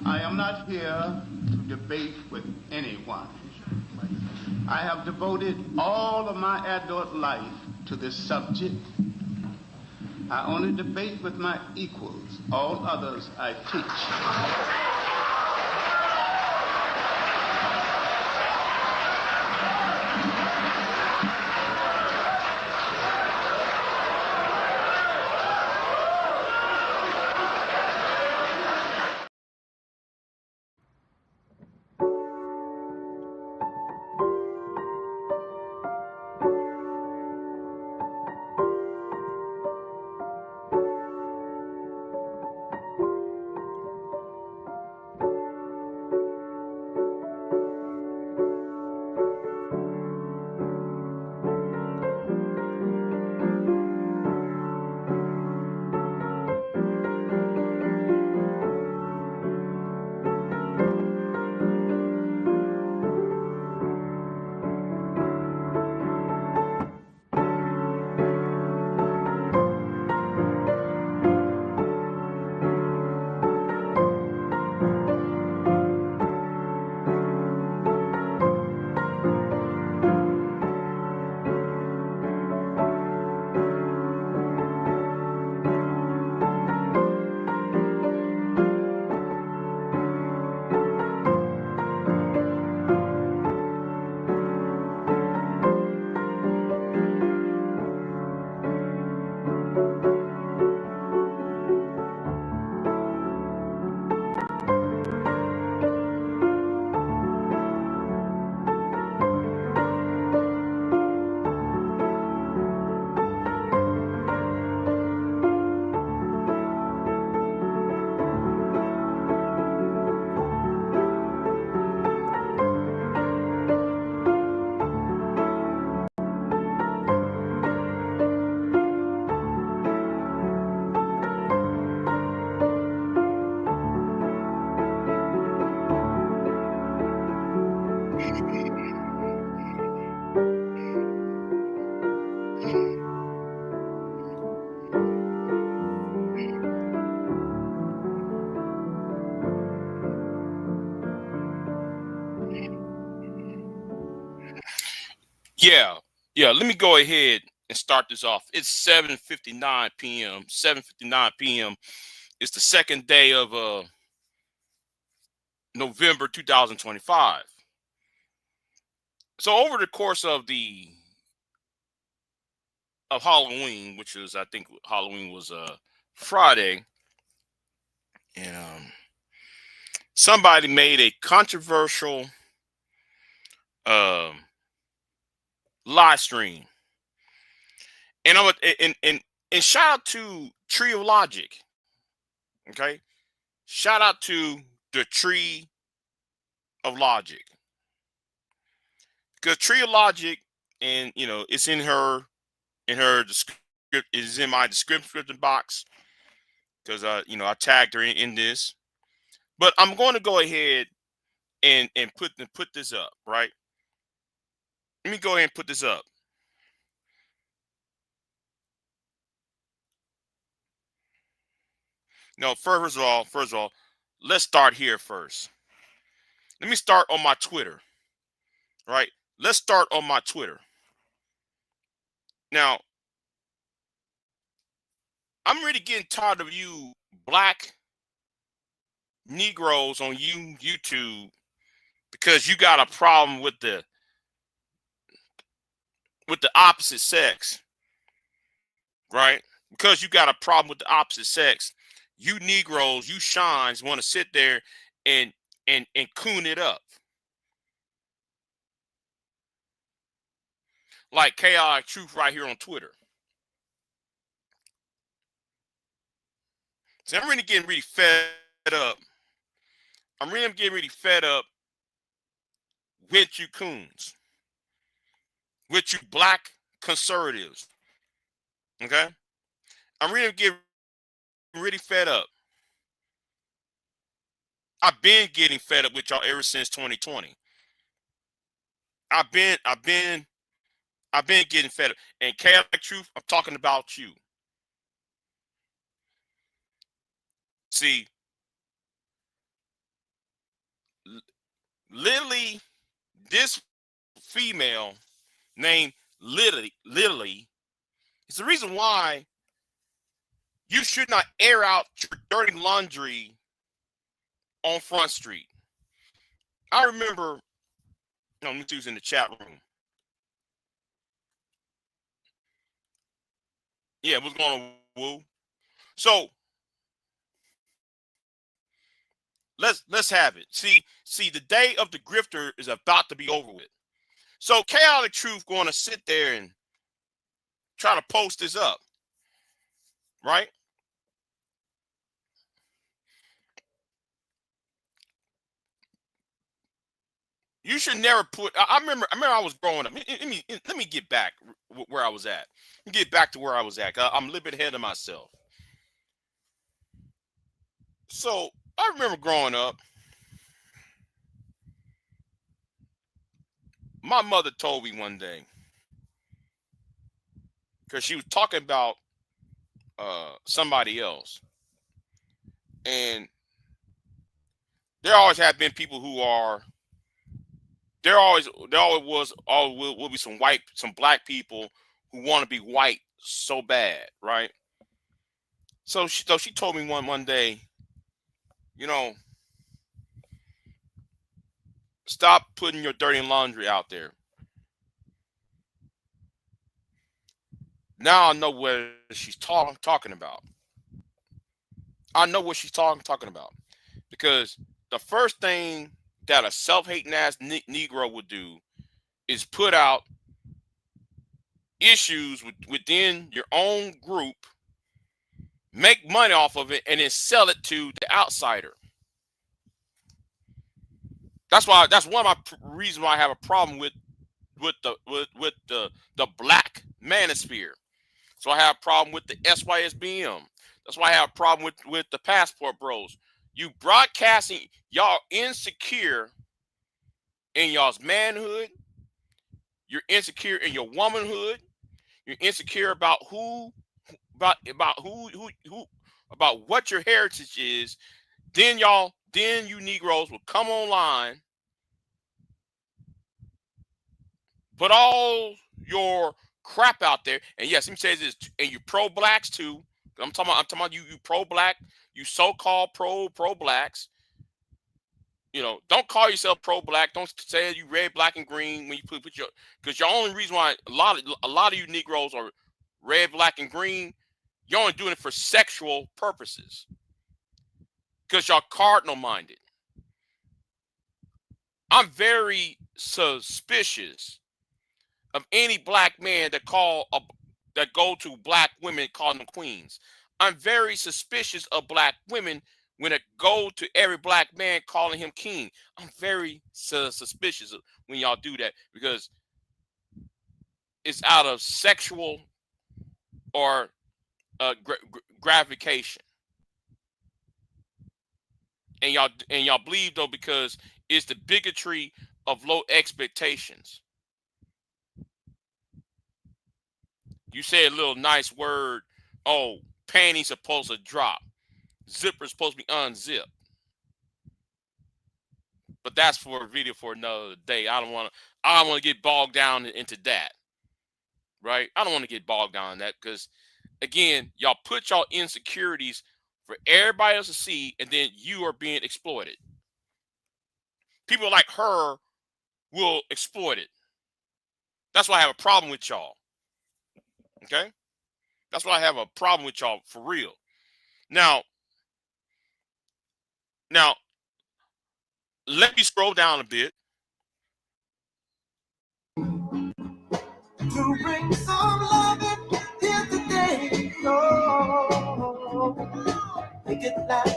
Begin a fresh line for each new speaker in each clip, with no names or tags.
I am not here to debate with anyone. I have devoted all of my adult life to this subject. I only debate with my equals. All others I teach.
Yeah. Let me go ahead and start this off. It's 7:59 p.m. 7:59 p.m. It's the second day of November 2025. So over the course of Halloween, which is, I think Halloween was Friday, and somebody made a controversial um live stream. And and shout out to Tree of Logic. Okay. Shout out to the Tree of Logic. Because Tree of Logic, and it's in her description, is in my description box. Because I tagged her in this. But I'm going to go ahead and put this up, right? Let me go ahead and put this up. No, first of all, let's start here first. Let me start on my Twitter, right? Let's start on my Twitter. Now, I'm really getting tired of you black Negroes on YouTube because you got a problem with the opposite sex, right? Because you got a problem with the opposite sex, you Negroes, you shines want to sit there and coon it up. Like Chaotic Truth right here on Twitter. So I'm really getting really fed up. I'm really getting really fed up with you coons, with you black conservatives. Okay? I'm really getting really fed up. I've been getting fed up with y'all ever since 2020. I've been getting fed up. And Chaotic Truth, I'm talking about you. See, Lilly, this female named Lilly, is the reason why you should not air out your dirty laundry on Front Street. I remember, let me see who's in the chat room. Yeah, what's going on, Woo? So let's have it. See, the day of the grifter is about to be over with. So Chaotic Truth going to sit there and try to post this up, right? You should never put. I remember I was growing up. Let me get back where I was at. Get back to where I was at. I'm a little bit ahead of myself. So I remember growing up. My mother told me one day, because she was talking about somebody else, and there always have been people who are. There always will be some black people who want to be white so bad, right? So she told me one day, you know, stop putting your dirty laundry out there. Now I know what she's talking about. I know what she's talking about, because the first thing that a self-hating ass Negro would do is put out issues within your own group, make money off of it, and then sell it to the outsider. That's one of my reasons why I have a problem with the black manosphere. So I have a problem with the SYSBM. That's why I have a problem with the passport bros. You broadcasting y'all insecure in y'all's manhood. You're insecure in your womanhood. You're insecure about about what your heritage is. Then you Negroes will come online, put all your crap out there, and yes, let me say this, and you pro blacks too. I'm talking about you pro black, you so-called pro blacks. You know, don't call yourself pro black. Don't say you red, black, and green when you put your, because your only reason why a lot of you Negroes are red, black, and green, you're only doing it for sexual purposes, because y'all cardinal minded. I'm very suspicious of any black man that go to black women calling them queens. I'm very suspicious of black women when it go to every black man calling him king. I'm very suspicious of when y'all do that, because it's out of sexual or gratification. And y'all believe though, because it's the bigotry of low expectations. You say a little nice word. Oh, panties supposed to drop. Zipper's supposed to be unzipped. But that's for a video for another day. I don't want to get bogged down into that. Right? I don't want to get bogged down in that, because again, y'all put y'all insecurities for everybody else to see, and then you are being exploited. People like her will exploit it. That's why I have a problem with y'all. Okay? That's why I have a problem with y'all for real. Now, let me scroll down a bit.
To bring some love in here today. Oh, make it last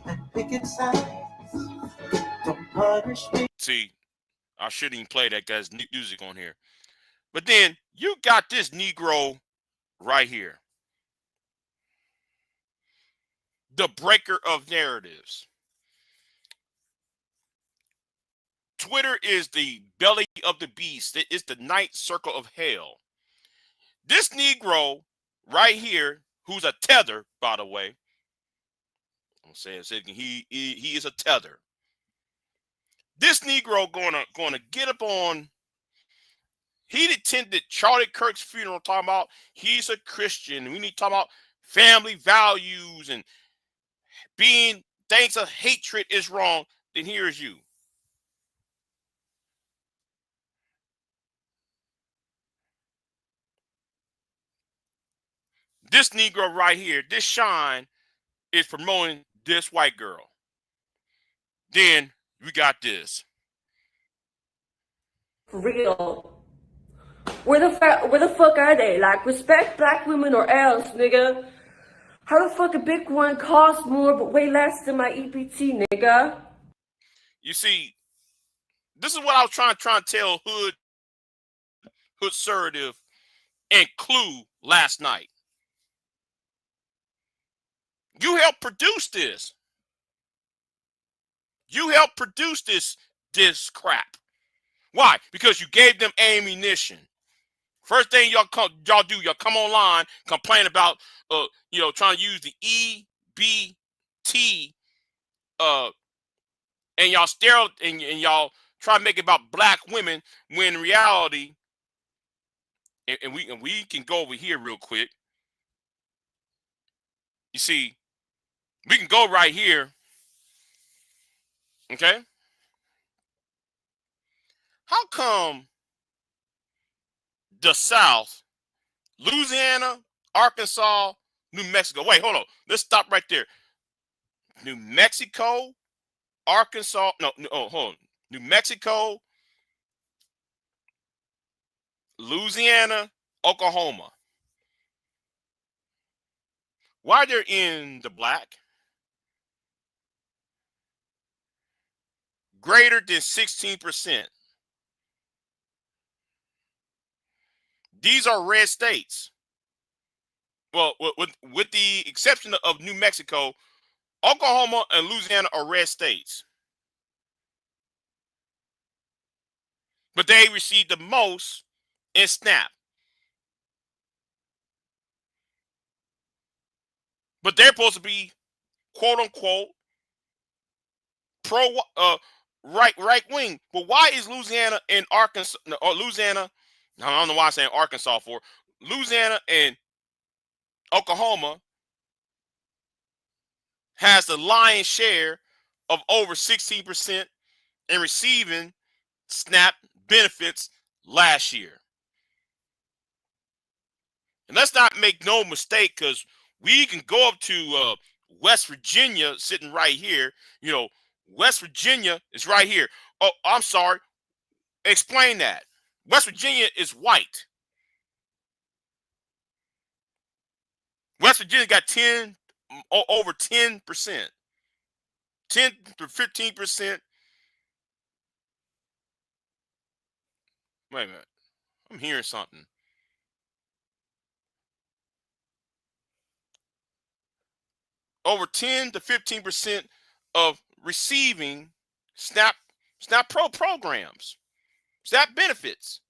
and make it sound. Don't punish me.
See, I shouldn't even play that guy's music on here. But then you got this Negro right here, the breaker of narratives. Twitter is the belly of the beast. It's the night circle of hell. This Negro right here, who's a tether, by the way. I'm saying he is a tether. This Negro gonna get up on. He attended Charlie Kirk's funeral, talking about he's a Christian. We need to talk about family values and being things of hatred is wrong. Then here is you. This Negro right here, this Shine, is promoting this white girl. Then we got this.
For real. Where the fuck are they? Like, respect black women or else, nigga. How the fuck a big one costs more but way less than my EPT, nigga?
You see, this is what I was trying to tell Hood Assertive and Clue last night. You helped produce this. You helped produce this crap. Why? Because you gave them ammunition. First thing y'all do, y'all come online, complain about trying to use the EBT and y'all and y'all try to make it about black women when in reality, and we can go over here real quick. You see, we can go right here. Okay? How come the South, Louisiana, Arkansas, New Mexico? Wait, hold on. Let's stop right there. New Mexico, Arkansas, hold on. New Mexico, Louisiana, Oklahoma. Why they're in the black? Greater than 16%. These are red states. Well, with the exception of New Mexico, Oklahoma and Louisiana are red states. But they received the most in SNAP. But they're supposed to be, quote unquote, pro right wing. But why is Louisiana and Arkansas or Louisiana? I don't know why I'm saying Arkansas for. Louisiana and Oklahoma has the lion's share of over 16% in receiving SNAP benefits last year. And let's not make no mistake, because we can go up to West Virginia, sitting right here. You know, West Virginia is right here. Oh, I'm sorry. Explain that. West Virginia is white. West Virginia got over 10%. 10 to 15%. Wait a minute. I'm hearing something. Over 10 to 15% of receiving SNAP Pro programs, SNAP benefits.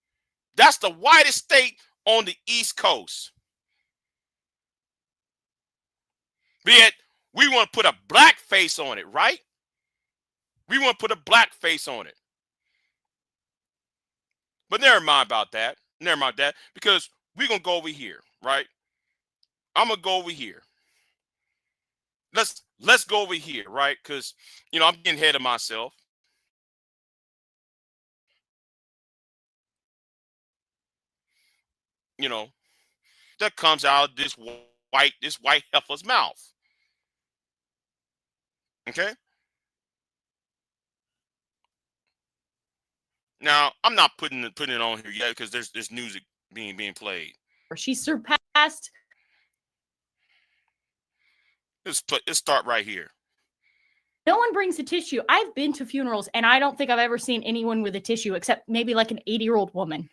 That's the whitest state on the East Coast. But yet, we want to put a black face on it, right? We want to put a black face on it. But never mind about that. Never mind that, because we're going to go over here, right? I'm going to go over here. Let's go over here, right? Because, I'm getting ahead of myself. That comes out of this white heifer's mouth. Okay? Now, I'm not putting it on here yet because there's music being played.
She surpassed.
Let's start right here.
No one brings a tissue. I've been to funerals, and I don't think I've ever seen anyone with a tissue except maybe like an 80-year-old woman.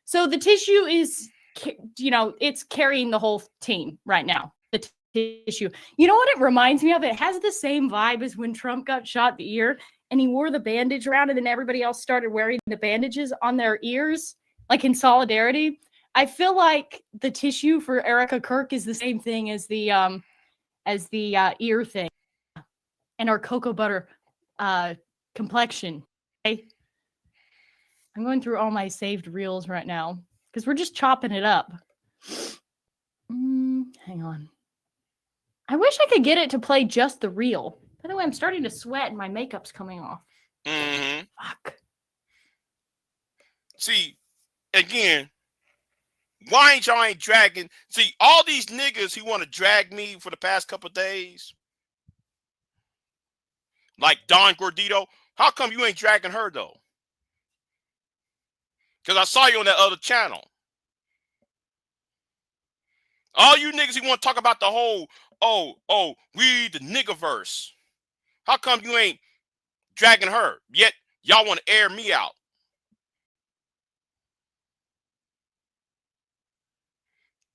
So the tissue is, it's carrying the whole team right now. The tissue. You know what it reminds me of? It has the same vibe as when Trump got shot in the ear and he wore the bandage around, and then everybody else started wearing the bandages on their ears, like in solidarity. I feel like the tissue for Erica Kirk is the same thing as the ear thing and our cocoa butter complexion. I'm going through all my saved reels right now because we're just chopping it up. Hang on. I wish I could get it to play just the reel. By the way, I'm starting to sweat and my makeup's coming off.
Mm-hmm.
Fuck.
See, again, why ain't dragging? See, all these niggas who want to drag me for the past couple of days, like Don Gordito, how come you ain't dragging her though? Because I saw you on that other channel. All you niggas who want to talk about the whole, we the niggaverse. How come you ain't dragging her? Yet y'all want to air me out.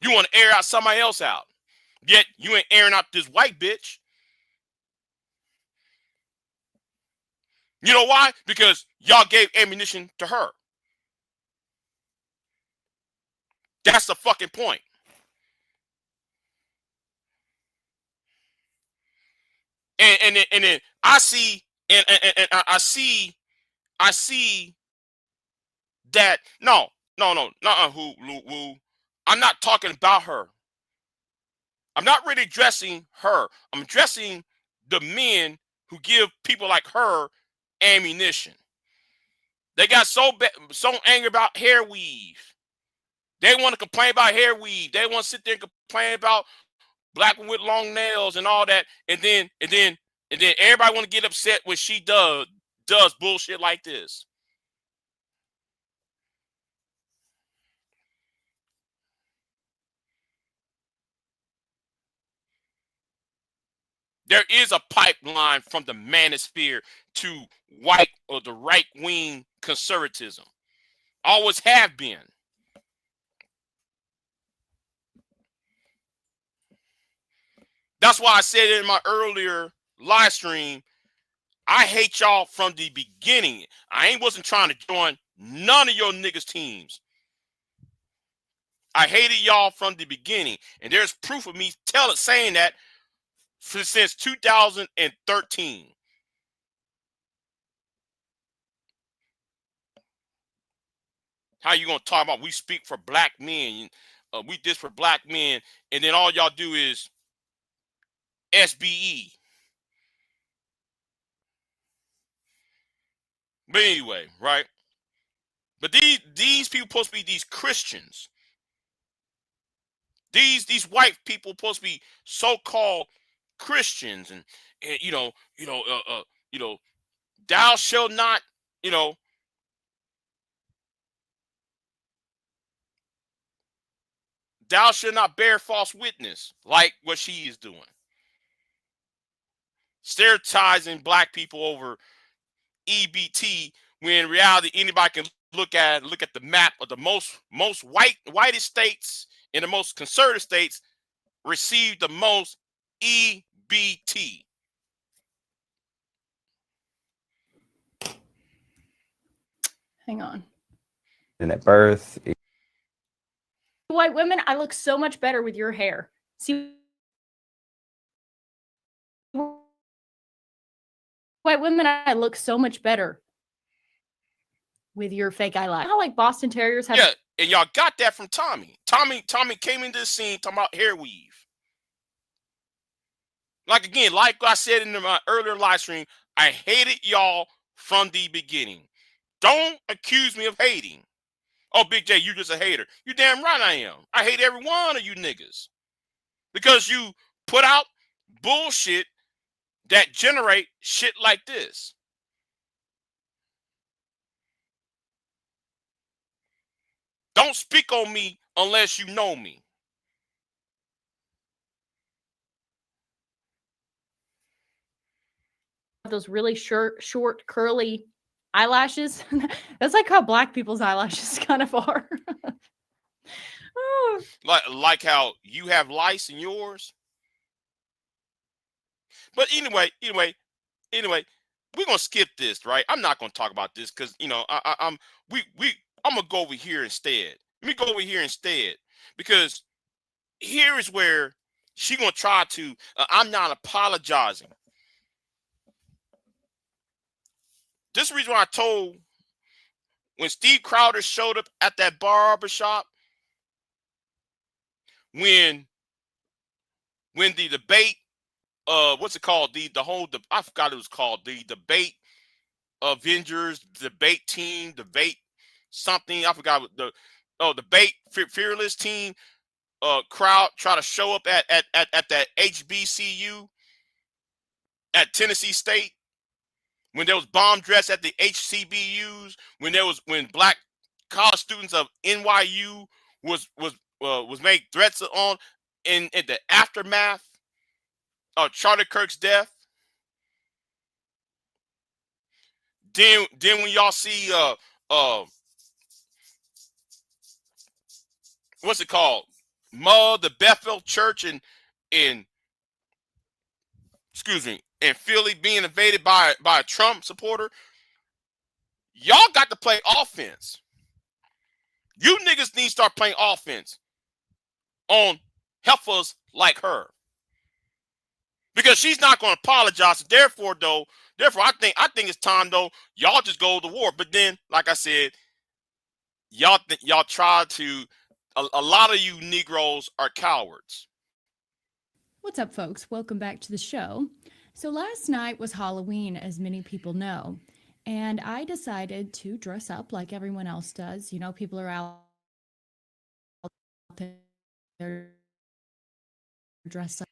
You want to air out somebody else out. Yet you ain't airing out this white bitch. You know why? Because y'all gave ammunition to her. That's the fucking point. And then I see and I see that no, who I'm not talking about her. I'm not really addressing her. I'm addressing the men who give people like her ammunition. They got so angry about hair weave. They want to complain about hair weave. They want to sit there and complain about black women with long nails and all that. And then everybody want to get upset when she does bullshit like this. There is a pipeline from the manosphere to white or the right-wing conservatism. Always have been. That's why I said in my earlier live stream, I hate y'all from the beginning. I wasn't trying to join none of your niggas' teams. I hated y'all from the beginning. And there's proof of me saying that since 2013. How you gonna talk about we speak for black men, we this for black men, and then all y'all do is SBE. But anyway, right? But these people supposed to be these Christians. These white people supposed to be so-called Christians, and thou shalt not, thou shalt not bear false witness, like what she is doing. Stereotyping black people over EBT, when in reality anybody can look at the map of the most whitest states and the most conservative states receive the most EBT.
Hang on.
And at birth,
White women, I look so much better with your hair. See, white women, I look so much better with your fake eyelash. How like Boston Terriers have.
Yeah, and y'all got that from Tommy. Tommy came into the scene talking about hair weave. Like again, like I said in my earlier live stream, I hated y'all from the beginning. Don't accuse me of hating. Oh, Big J, you just a hater. You damn right I am. I hate every one of you niggas. Because you put out bullshit that generate shit like this. Don't speak on me unless you know me.
Those really short, curly eyelashes. That's like how black people's eyelashes kind of are. Oh.
Like how you have lice in yours. But anyway, we're gonna skip this, right? I'm not gonna talk about this because I'm gonna go over here instead. Let me go over here instead, because here is where she gonna try to. I'm not apologizing. This is the reason why I told when Steve Crowder showed up at that barbershop, when the debate, what's it called? I forgot it was called the debate Avengers, debate team, debate something. I forgot what debate fearless team crowd try to show up at that HBCU at Tennessee State, when there was bomb dress at the HCBUs, when black college students of NYU was made threats on in the aftermath of Charlie Kirk's death. Then when y'all see what's it called? The Bethel Church in Philly being invaded by a Trump supporter. Y'all got to play offense. You niggas need to start playing offense on heifers like her, because she's not going to apologize. Therefore, I think it's time though. Y'all just go to war. But then, like I said, y'all try to. A lot of you Negroes are cowards.
What's up, folks? Welcome back to the show. So last night was Halloween, as many people know, and I decided to dress up like everyone else does. You know, people are out there dressed up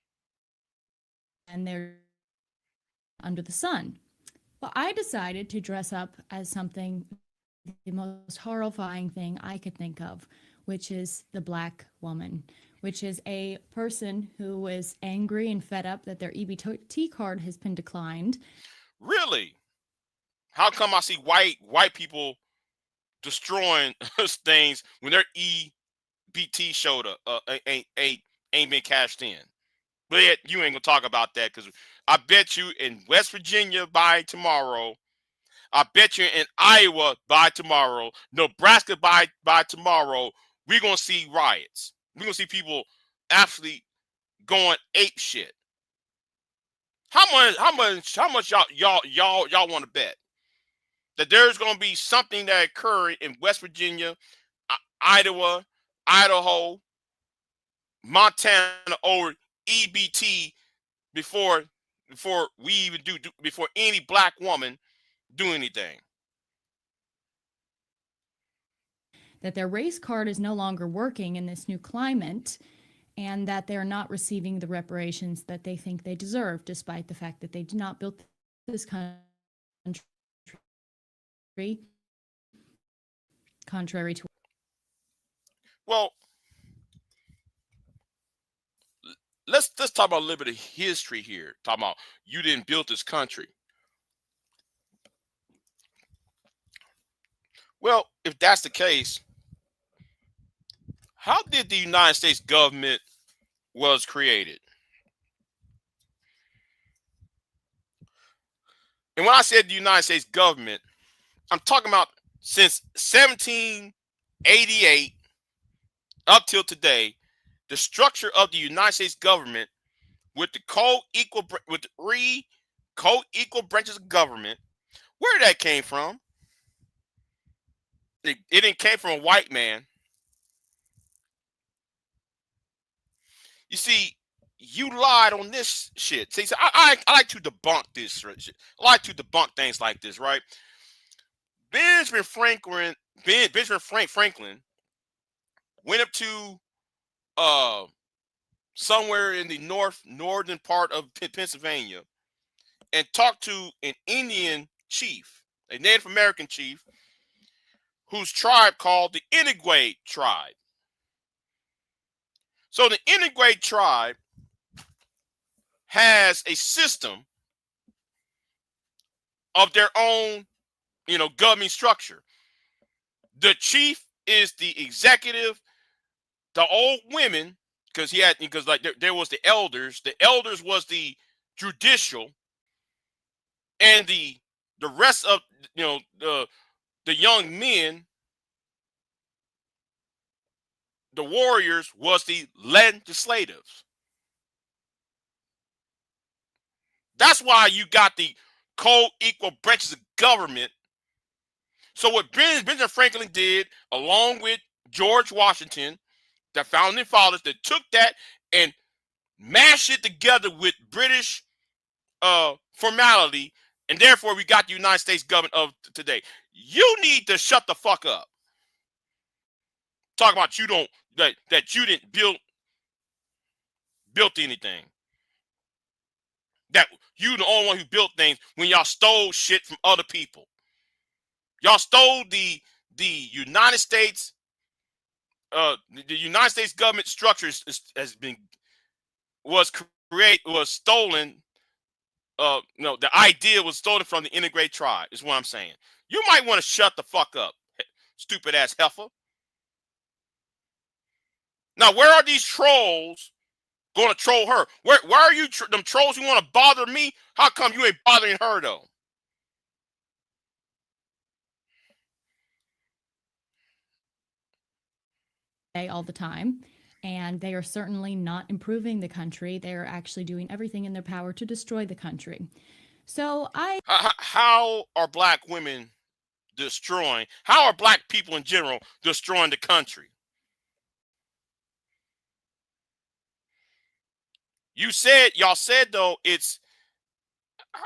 and they're under the sun. Well, I decided to dress up as something, the most horrifying thing I could think of, which is the black woman, which is a person who is angry and fed up that their EBT card has been declined.
Really? How come I see white people destroying things when their EBT showed up ain't been cashed in? But yet you ain't gonna talk about that, because I bet you in West Virginia by tomorrow, I bet you in Iowa by tomorrow, Nebraska by tomorrow, we're gonna see riots. We're gonna see people actually going ape shit. How much y'all want to bet that there's gonna be something that occurred in West Virginia, Iowa, Idaho, Montana over EBT before we even before any black woman do anything?
That their race card is no longer working in this new climate, and that they're not receiving the reparations that they think they deserve, despite the fact that they did not build this country contrary to.
Well, let's talk about a little bit of history here. Talking about you didn't build this country. Well, if that's the case, how did the United States government was created? And when I said the United States government, I'm talking about since 1788 up till today, the structure of the United States government with the three co-equal branches of government, where that came from? It didn't came from a white man. You see, you lied on this shit. See, so I like to debunk this shit. I like to debunk things like this, right? Benjamin Franklin went up to somewhere in the northern part of Pennsylvania and talked to an Indian chief, a Native American chief, whose tribe called the Inuit tribe. So the Inuit tribe has a system of their own, governing structure. The chief is the executive. The old women, because there was the elders. The elders was the judicial, and the rest of the young men, the warriors, was the legislatives. That's why you got the co-equal branches of government. So what Benjamin Franklin did, along with George Washington, the founding fathers, that took that and mashed it together with British formality, and therefore we got the United States government of today. You need to shut the fuck up. Talk about you don't that you didn't build anything. That you the only one who built things when y'all stole shit from other people. Y'all stole the United States. The United States government structure was stolen. No, the idea was stolen from the integrated tribe. Is what I'm saying. You might want to shut the fuck up, stupid ass heifer. Now, where are these trolls going to troll her? Where are you, them trolls who want to bother me? How come you ain't bothering her though?
All the time, and they are certainly not improving the country. They are actually doing everything in their power to destroy the country. So
how are black women destroying? How are black people in general destroying the country? Y'all said though, it's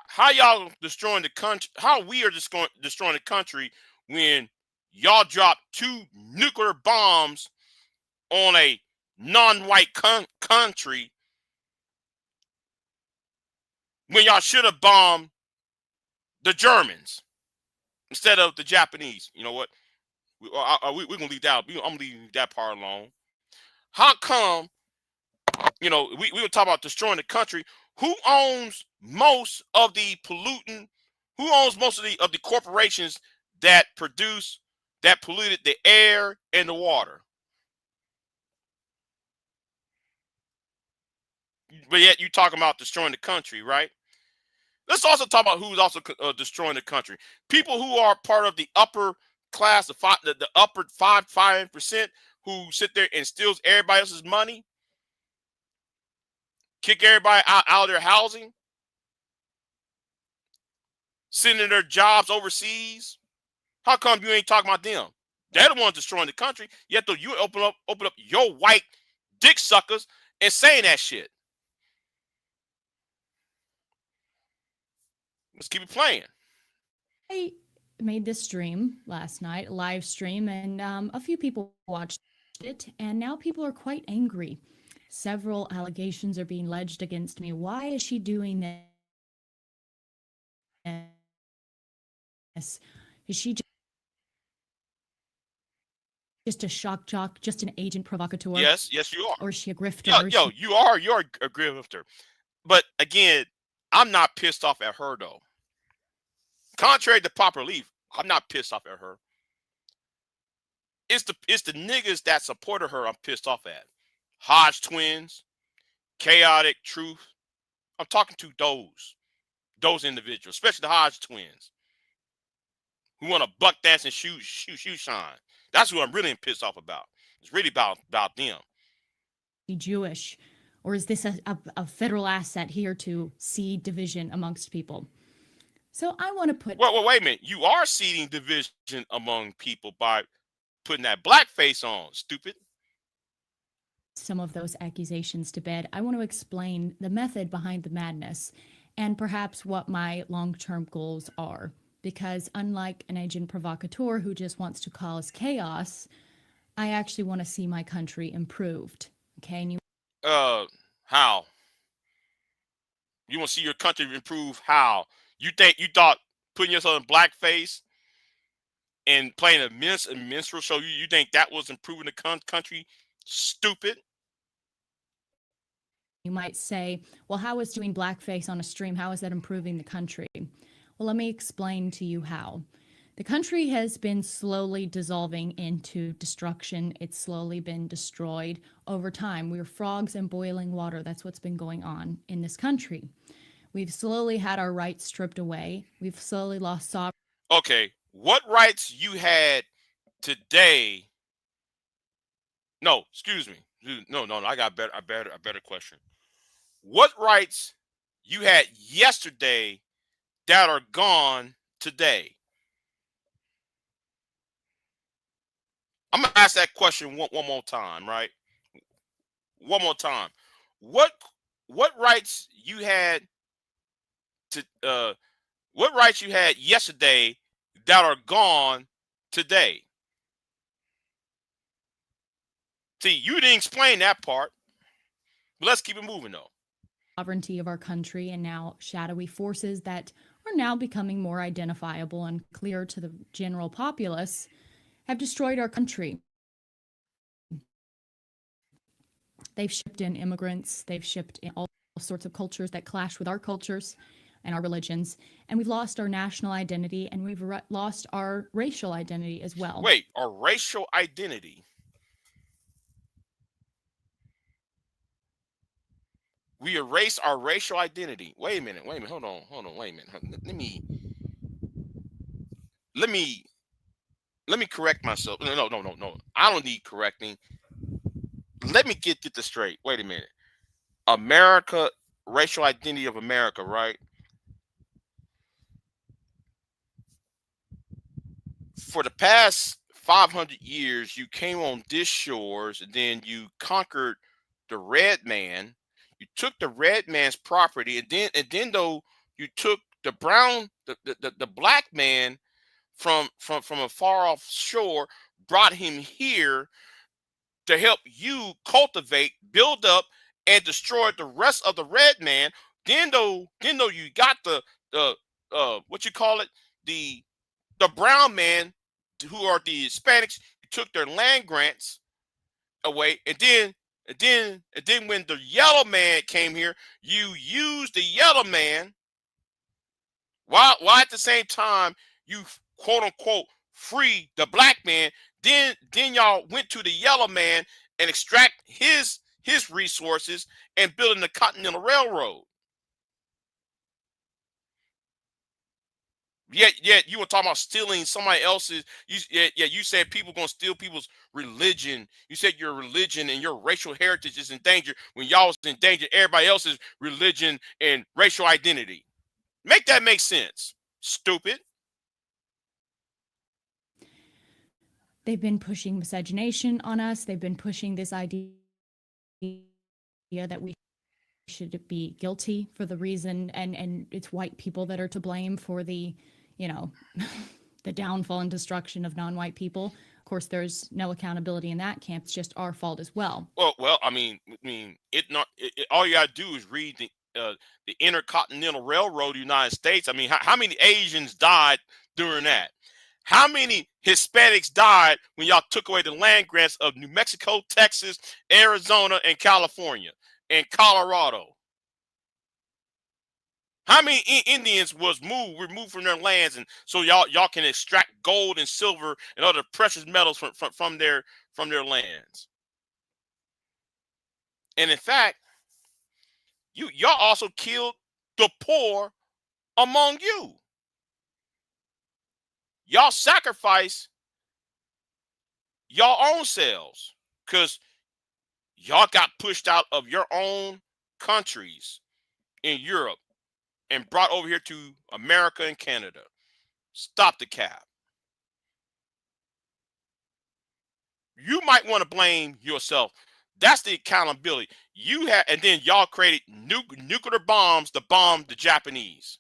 how y'all destroying the country. How we are destroying the country when y'all dropped 2 nuclear bombs on a non-white country when y'all should have bombed the Germans instead of the Japanese. You know what? We're gonna leave that. I'm leaving that part alone. How come? You know, we were talking about destroying the country. Who owns most of the pollutant? Who owns most of the corporations that polluted the air and the water? But yet you talking about destroying the country, right? Let's also talk about who's also destroying the country. People who are part of the upper class, the upper 5% who sit there and steals everybody else's money, kick everybody out of their housing, sending their jobs overseas. How come you ain't talking about them? They're the ones destroying the country. Yet though you open up your white dick suckers and saying that shit. Let's keep it playing.
I made this stream last night, a live stream, and a few people watched it, and now people are quite angry. Several allegations are being alleged against me. Why is she doing this? Is she just a shock jock, just an agent provocateur?
Yes, you are.
Or is she a grifter?
You're a grifter. But again, I'm not pissed off at her though. Contrary to popular belief, I'm not pissed off at her. It's the niggas that supported her I'm pissed off at. Hodge twins, chaotic truth. I'm talking to those individuals, especially the Hodge twins, who want to buck dance and shoe shine. That's who I'm really pissed off about. It's really about them.
Be Jewish, or is this a federal asset here to seed division amongst people? So I want to put.
Well, wait a minute. You are seeding division among people by putting that blackface on, stupid.
Some of those accusations to bed. I want to explain the method behind the madness and perhaps what my long-term goals are. Because unlike an agent provocateur who just wants to cause chaos, I actually want to see my country improved. Okay, and
how? You want to see your country improve? How? You thought putting yourself in blackface and playing a minstrel show, you think that was improving the country? Stupid.
You might say, well, how is doing blackface on a stream? How is that improving the country? Well, let me explain to you how. The country has been slowly dissolving into destruction. It's slowly been destroyed over time. We're frogs in boiling water. That's what's been going on in this country. We've slowly had our rights stripped away. We've slowly lost sovereignty.
Okay, what rights you had today? No, excuse me. No. I got a better question. What rights you had yesterday that are gone today? I'm gonna ask that question one more time, right? One more time. What rights you had to what rights you had yesterday that are gone today? See, you didn't explain that part. But let's keep it moving though.
Sovereignty of our country, and now shadowy forces that are now becoming more identifiable and clear to the general populace have destroyed our country. They've shipped in immigrants, they've shipped in all sorts of cultures that clash with our cultures and our religions, and we've lost our national identity, and we've lost our racial identity as well.
Wait, our racial identity? We erase our racial identity. Wait a minute, hold on, wait a minute. Let me correct myself. No. I don't need correcting. Let me get this straight. Wait a minute. America, racial identity of America, right? For the past 500 years, you came on this shores, and then you conquered the red man. You took the red man's property, and then though you took the brown, the black man from a far off shore, brought him here to help you cultivate, build up, and destroy the rest of the red man. Then though you got the what you call it, the brown man, who are the Hispanics, you took their land grants away, and then when the yellow man came here, you used the yellow man, while at the same time you quote unquote free the black man. Then y'all went to the yellow man and extract his resources and building the Continental Railroad. Yet you were talking about stealing somebody else's. You said people gonna steal people's religion. You said your religion and your racial heritage is in danger, when y'all was in danger everybody else's religion and racial identity. Make that make sense, stupid.
They've been pushing miscegenation on us. They've been pushing this idea that we should be guilty for the reason, and it's white people that are to blame for the, the downfall and destruction of non-white people. Of course, there's no accountability in that camp. It's just our fault as well.
Well, I mean, all you gotta do is read the Intercontinental Railroad of the United States. I mean, how many Asians died during that? How many Hispanics died when y'all took away the land grants of New Mexico, Texas, Arizona, and California, and Colorado? How many Indians was removed from their lands, and so y'all can extract gold and silver and other precious metals from their lands? And in fact, y'all also killed the poor among you. Y'all sacrifice your own selves because y'all got pushed out of your own countries in Europe and brought over here to America and Canada. Stop the cap. You might want to blame yourself. That's the accountability you had. And then y'all created nuclear bombs to bomb the Japanese.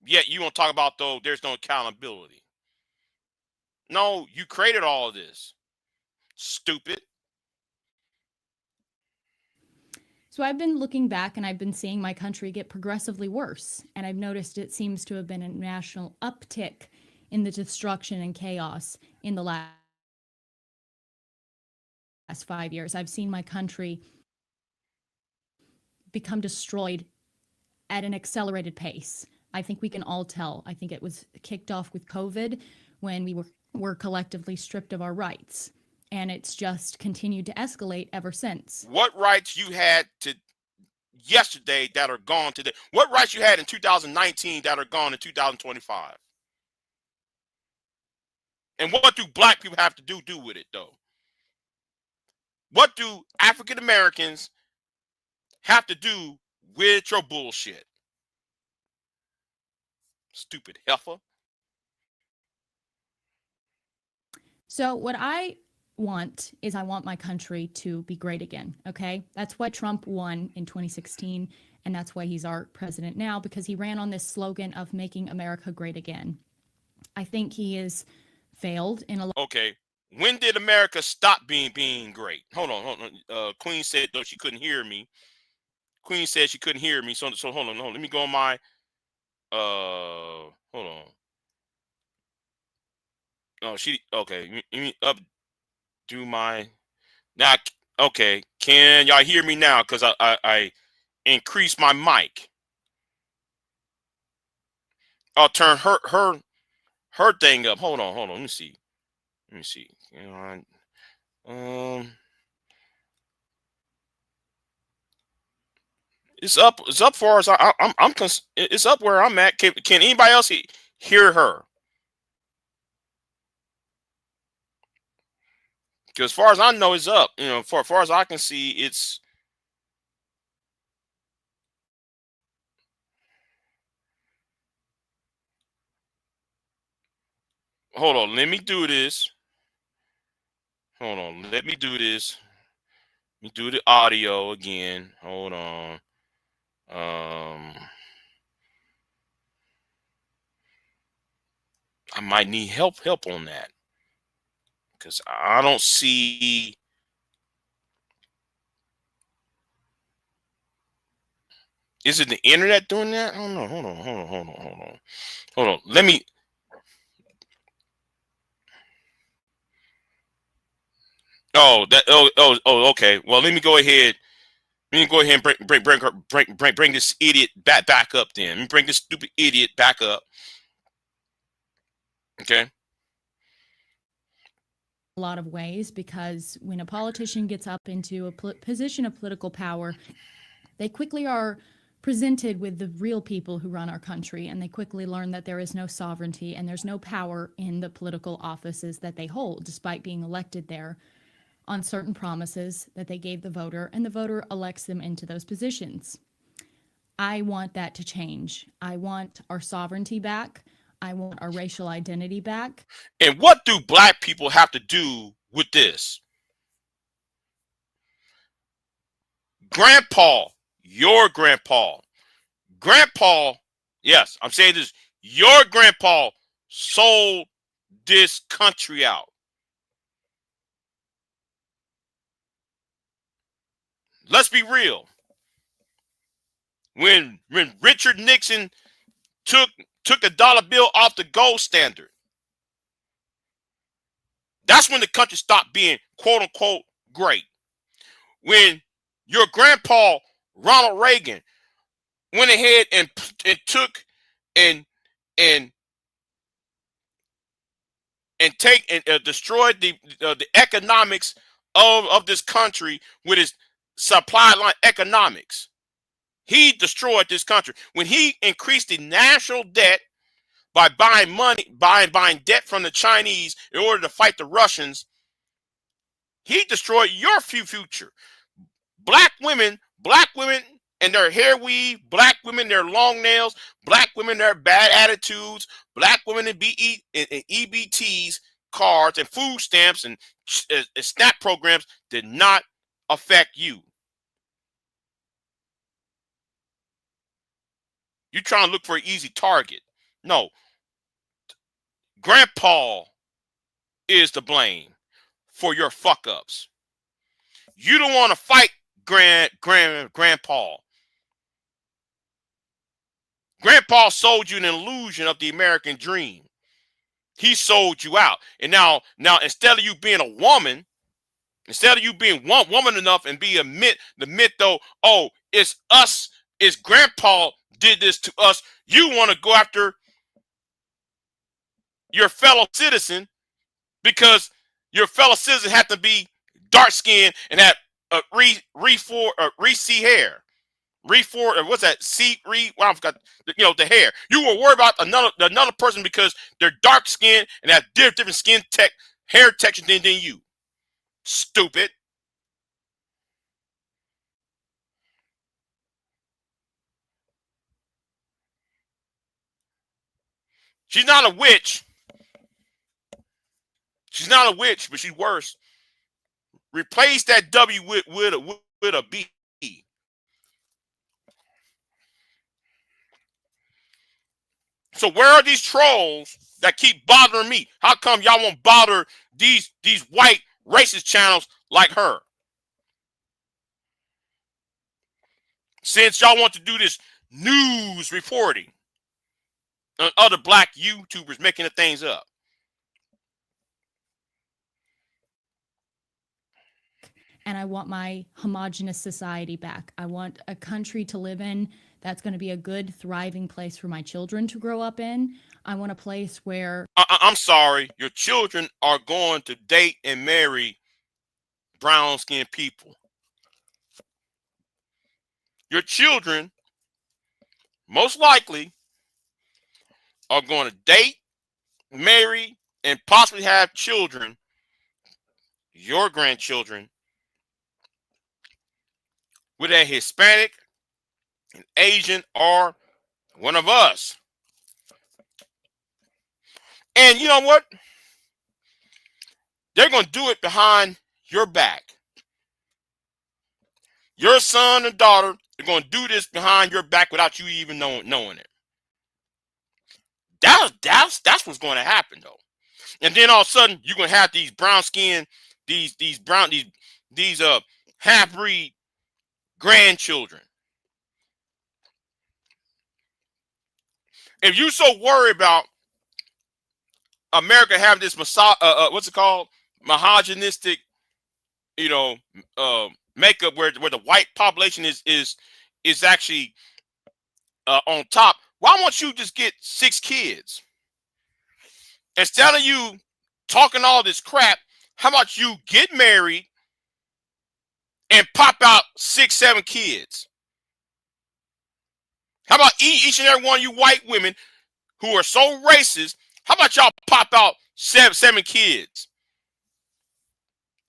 Yet you want to talk about, though, there's no accountability. No, you created all of this. Stupid.
So I've been looking back, and I've been seeing my country get progressively worse. And I've noticed it seems to have been a national uptick in the destruction and chaos in the last 5 years. I've seen my country become destroyed at an accelerated pace. I think we can all tell. I think it was kicked off with COVID, when we were collectively stripped of our rights. And it's just continued to escalate ever since.
What rights you had to yesterday that are gone today? What rights you had in 2019 that are gone in 2025? And what do black people have to do with it, though? What do African Americans have to do with your bullshit. Stupid heifer.
So what I want is I want my country to be great again. Okay. That's why Trump won in 2016. And that's why he's our president now, because he ran on this slogan of making America great again. I think he has failed in a lot.
Okay. When did America stop being great? Hold on. Queen said though she couldn't hear me. Queen said she couldn't hear me. So hold on. Let me go on my hold on. Oh, okay. Let me do my now. Okay. Can y'all hear me now? Because I increased my mic. I'll turn her thing up. Hold on. Let me see. It's up. It's up far as it's up where I'm at. Can anybody else hear her? Because as far as I know, it's up. You know, far as I can see, it's. Hold on. Let me do this. Hold on. Let me do this. Let me do the audio again. Hold on. I might need help on that. Because I don't see. Is it the internet doing that? I don't know. Hold on. Let me. Okay. Well, let me go ahead. And bring this idiot back up. Then let me bring this stupid idiot back up. Okay.
A lot of ways, because when a politician gets up into a position of political power, they quickly are presented with the real people who run our country, and they quickly learn that there is no sovereignty and there's no power in the political offices that they hold, despite being elected there on certain promises that they gave the voter, and the voter elects them into those positions. I want that to change. I want our sovereignty back. I want our racial identity back.
And what do black people have to do with this? Grandpa, your grandpa, yes, I'm saying this, your grandpa sold this country out. Let's be real. When Richard Nixon took the dollar bill off the gold standard, that's when the country stopped being quote unquote great. When your grandpa Ronald Reagan went ahead and took and destroyed the economics of this country with his supply line economics. He destroyed this country when he increased the national debt by buying debt from the Chinese in order to fight the Russians. He destroyed your future. Black women and their hair weave, black women, their long nails, black women, their bad attitudes, black women and EBTs, cards and food stamps and SNAP programs did not affect you. You're trying to look for an easy target. No. Grandpa is to blame for your fuck ups. You don't want to fight grandpa. Grandpa sold you an illusion of the American dream. He sold you out. And now instead of you being a woman, instead of you being woman enough and be the myth though, oh, it's us, it's grandpa did this to us. You want to go after your fellow citizen because your fellow citizen had to be dark skinned and have re-C hair. What's that? Well, I forgot. The hair. You were worried about another person because they're dark skinned and have different skin hair texture than you. Stupid. She's not a witch. She's not a witch, but she's worse. Replace that W with a B. So where are these trolls that keep bothering me? How come y'all won't bother these white racist channels like her? Since y'all want to do this news reporting on other black YouTubers making the things up.
And I want my homogenous society back. I want a country to live in that's going to be a good, thriving place for my children to grow up in. I want a place where...
I'm sorry, your children are going to date and marry brown-skinned people. Your children, most likely, are going to date, marry, and possibly have children, your grandchildren, with a Hispanic, an Asian, or one of us. And you know what? They're going to do it behind your back. Your son and daughter are going to do this behind your back without you even knowing it. That's what's going to happen, though. And then all of a sudden, you're going to have these brown skin, these half-breed grandchildren. If you so worry about America having this what's it called, misogynistic, makeup where the white population is actually on top, why don't you just get 6 kids instead of you talking all this crap? How about you get married and pop out 6, 7 kids? How about each and every one of you white women who are so racist? How about y'all pop out 7 kids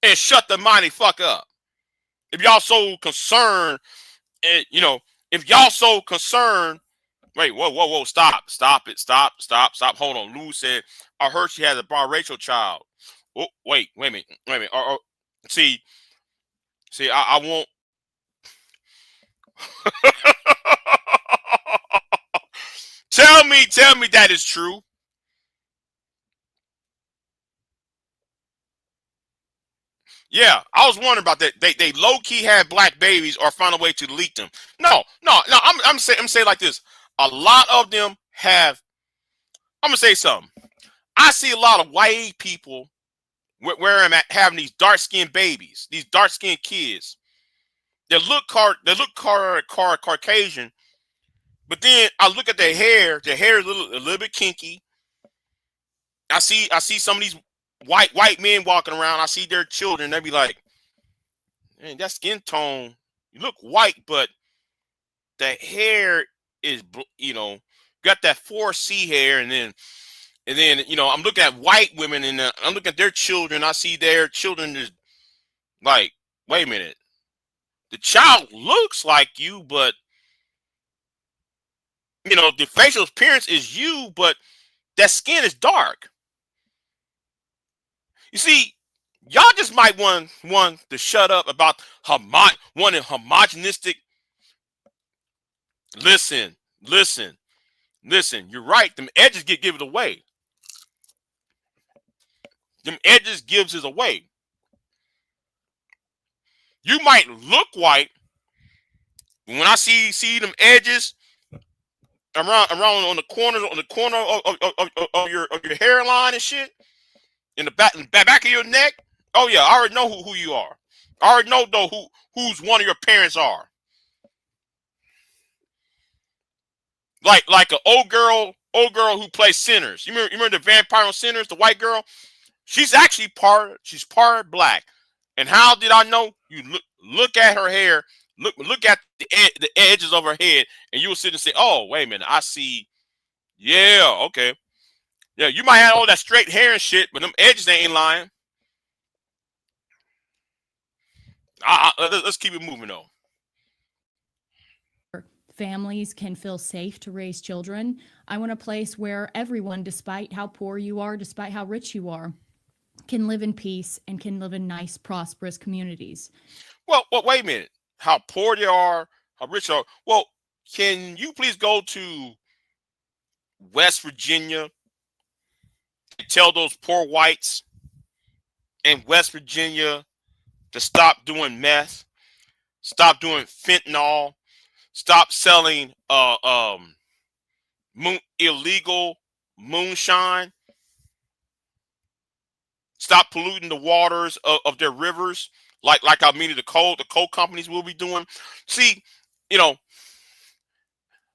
and shut the mighty fuck up? If y'all so concerned, if y'all so concerned, wait, whoa, stop it, hold on. Lou said, I heard she has a biracial child. Oh, wait a minute. See, I won't. Tell me that is true. Yeah, I was wondering about that. They low key had black babies or found a way to leak them. No. I'm saying like this. A lot of them have. I'm gonna say something. I see a lot of white people where I'm at having these dark skinned babies, these dark skinned kids. They look Caucasian, but then I look at their hair. Their hair is a little bit kinky. I see some of these white men walking around. I see their children. They be like, man, that skin tone, you look white, but the hair is, got that 4C hair. And then, I'm looking at white women and I'm looking at their children. I see their children is like, wait a minute. The child looks like you, but, the facial appearance is you, but that skin is dark. You see, y'all just might want to shut up about wanting homogenistic. Listen. You're right. Them edges give it away. Them edges gives it away. You might look white, but when I see them edges around on the corner of your hairline and shit, in the back of your neck. Oh yeah, I already know who you are. I already know though who's one of your parents are. Like an old girl who plays Sinners. You remember the vampire on Sinners, the white girl? She's actually part black. And how did I know? You look at her hair, look at the edges of her head, and you will sit and say, "Oh, wait a minute, I see." Yeah, okay. Yeah, you might have all that straight hair and shit, but them edges ain't lying. Let's keep it moving though.
families can feel safe to raise children. I want a place where everyone, despite how poor you are, despite how rich you are, can live in peace and can live in nice, prosperous communities.
Well, wait a minute. How poor they are, how rich they are. Well, can you please go to West Virginia and tell those poor whites in West Virginia to stop doing meth, stop doing fentanyl, stop selling illegal moonshine, stop polluting the waters of their rivers, like I mean the coal companies will be doing. See, you know,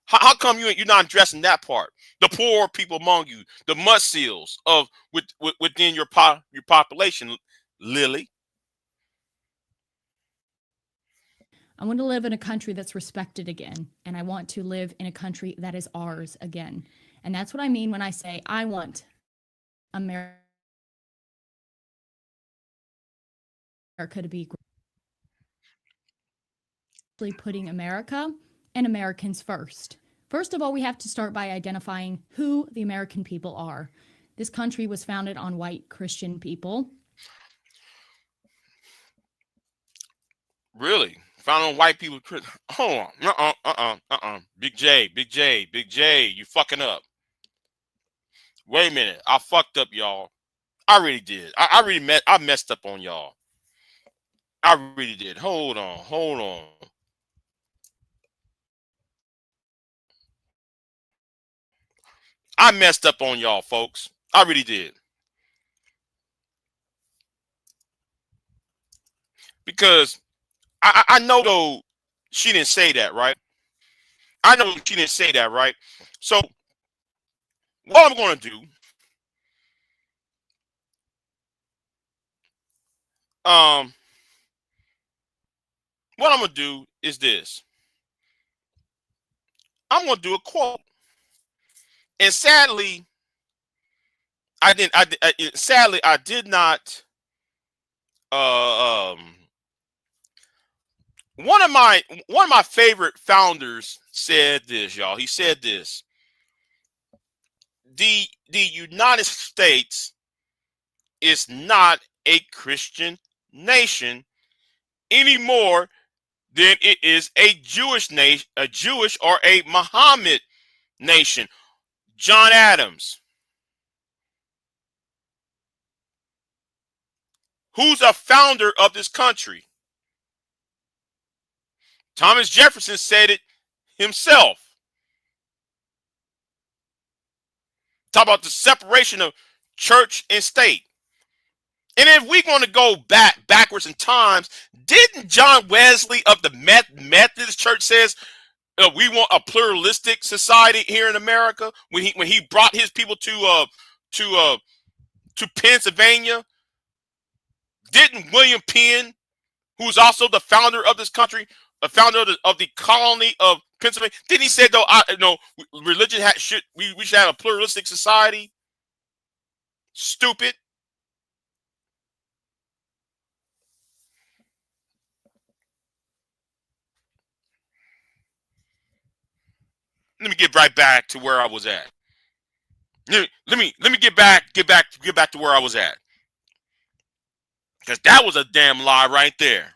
how come you're not addressing that part? The poor people among you, the mud seals of within your population, Lilly.
I want to live in a country that's respected again, and I want to live in a country that is ours again. And that's what I mean when I say I want America to be putting America and Americans first. First of all, we have to start by identifying who the American people are. This country was founded on white Christian people.
Really? Found on white people. Hold on. Big J, you fucking up. Wait a minute. I fucked up, y'all. I really did. I messed up on y'all. I really did. Hold on. I messed up on y'all, folks. I really did. Because I know though she didn't say that, right? I know she didn't say that, right? So what I'm gonna do, what I'm gonna do is this. I'm gonna do a quote. And sadly, sadly, I did not one of my favorite founders said this, y'all. He said this. The United States is not a Christian nation any more than it is a Jewish nation, a Jewish or a Muhammad nation. John Adams, who's a founder of this country. Thomas Jefferson said it himself. Talk about the separation of church and state. And if we're going to go backwards in times, didn't John Wesley of the Methodist Church says we want a pluralistic society here in America when he brought his people to Pennsylvania? Didn't William Penn, who's also the founder of this country, a founder of the colony of Pennsylvania, didn't he say though religion we should have a pluralistic society? Stupid. Let me get right back to where I was at. Let me get back to where I was at. Because that was a damn lie right there.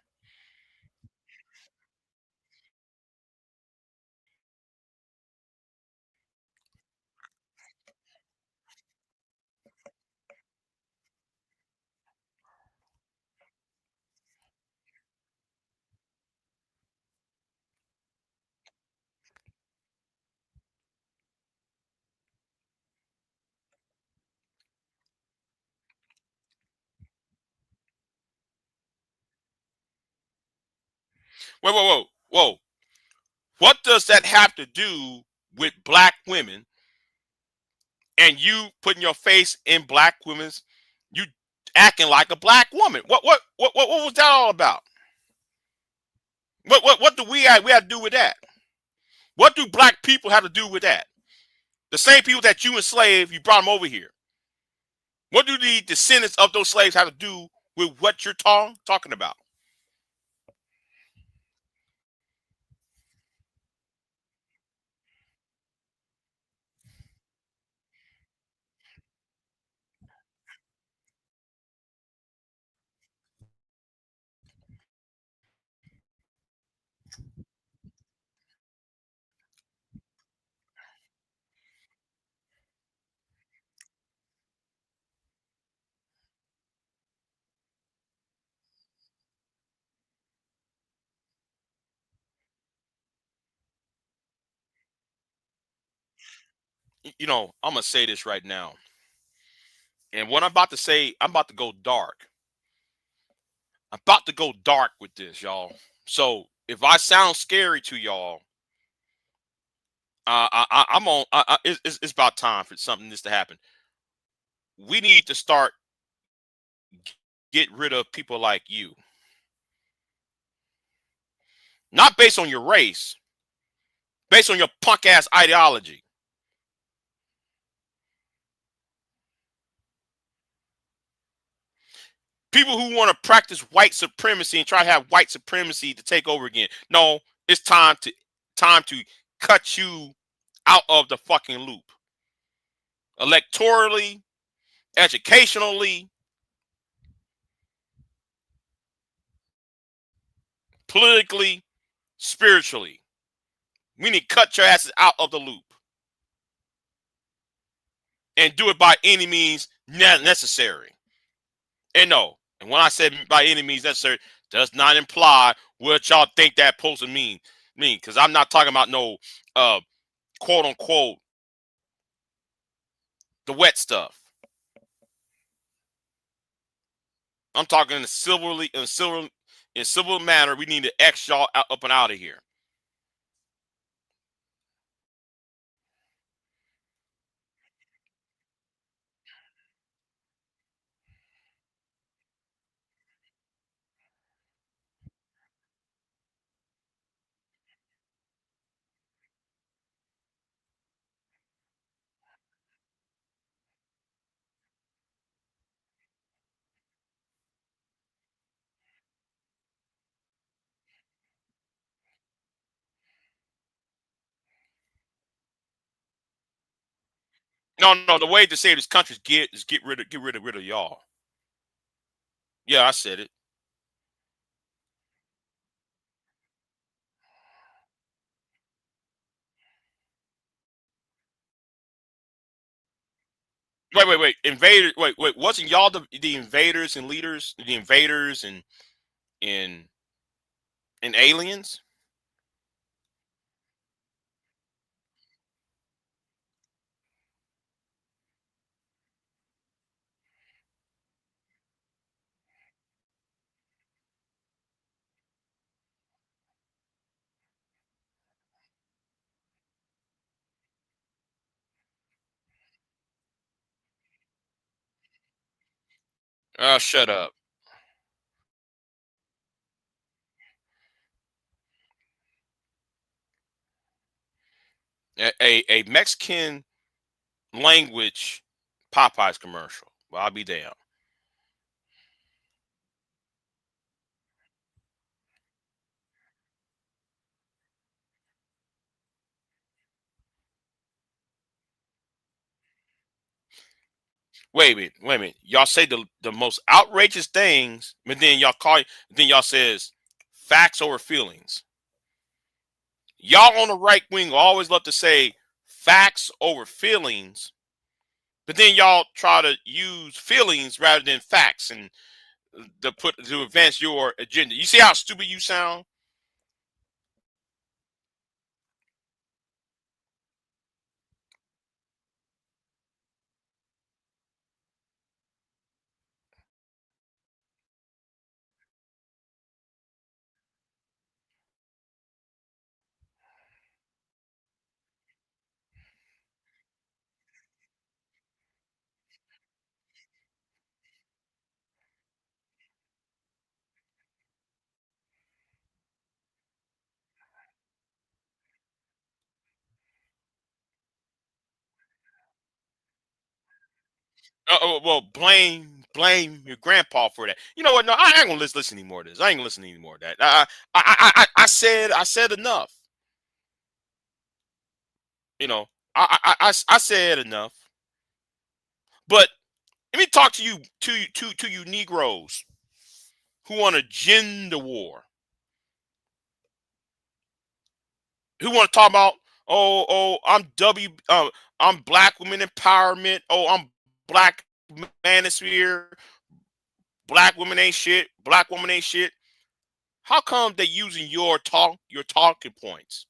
Whoa. What does that have to do with black women and you putting your face in black women's, you acting like a black woman? What was that all about? What do we have to do with that? What do black people have to do with that? The same people that you enslaved, you brought them over here. What do the descendants of those slaves have to do with what you're talking about? you know, I'm gonna say this right now, and what I'm about to say, I'm about to go dark. I'm about to go dark with this, y'all. So if I sound scary to y'all, I'm on. It's about time for something this to happen. We need to start get rid of people like you, not based on your race, based on your punk ass ideology. People who want to practice white supremacy and try to have white supremacy to take over again. No, it's time to cut you out of the fucking loop. Electorally, educationally, politically, spiritually. We need to cut your asses out of the loop. And do it by any means necessary. And no, and when I said by any means necessary, does not imply what y'all think that supposed to mean. Because I'm not talking about no quote unquote the wet stuff. I'm talking in a civil manner. We need to X y'all up and out of here. No. The way to save this country is get rid of y'all. Yeah, I said it. Wait. Invaders. Wait. Wasn't y'all the invaders and leaders? The invaders and aliens? Shut up. A Mexican language Popeyes commercial. Well, I'll be damned. Wait a minute. Y'all say the most outrageous things, but then y'all says facts over feelings. Y'all on the right wing always love to say facts over feelings, but then y'all try to use feelings rather than facts and to advance your agenda. You see how stupid you sound? Well, blame your grandpa for that. You know what? No, I ain't gonna listen anymore to this. I ain't gonna listen anymore to that. I said enough. You know, I said enough. But let me talk to you Negroes who want to gender war, who want to talk about I'm black women empowerment. Oh, I'm black manosphere. Black women ain't shit. Black woman ain't shit. How come they using your talking points?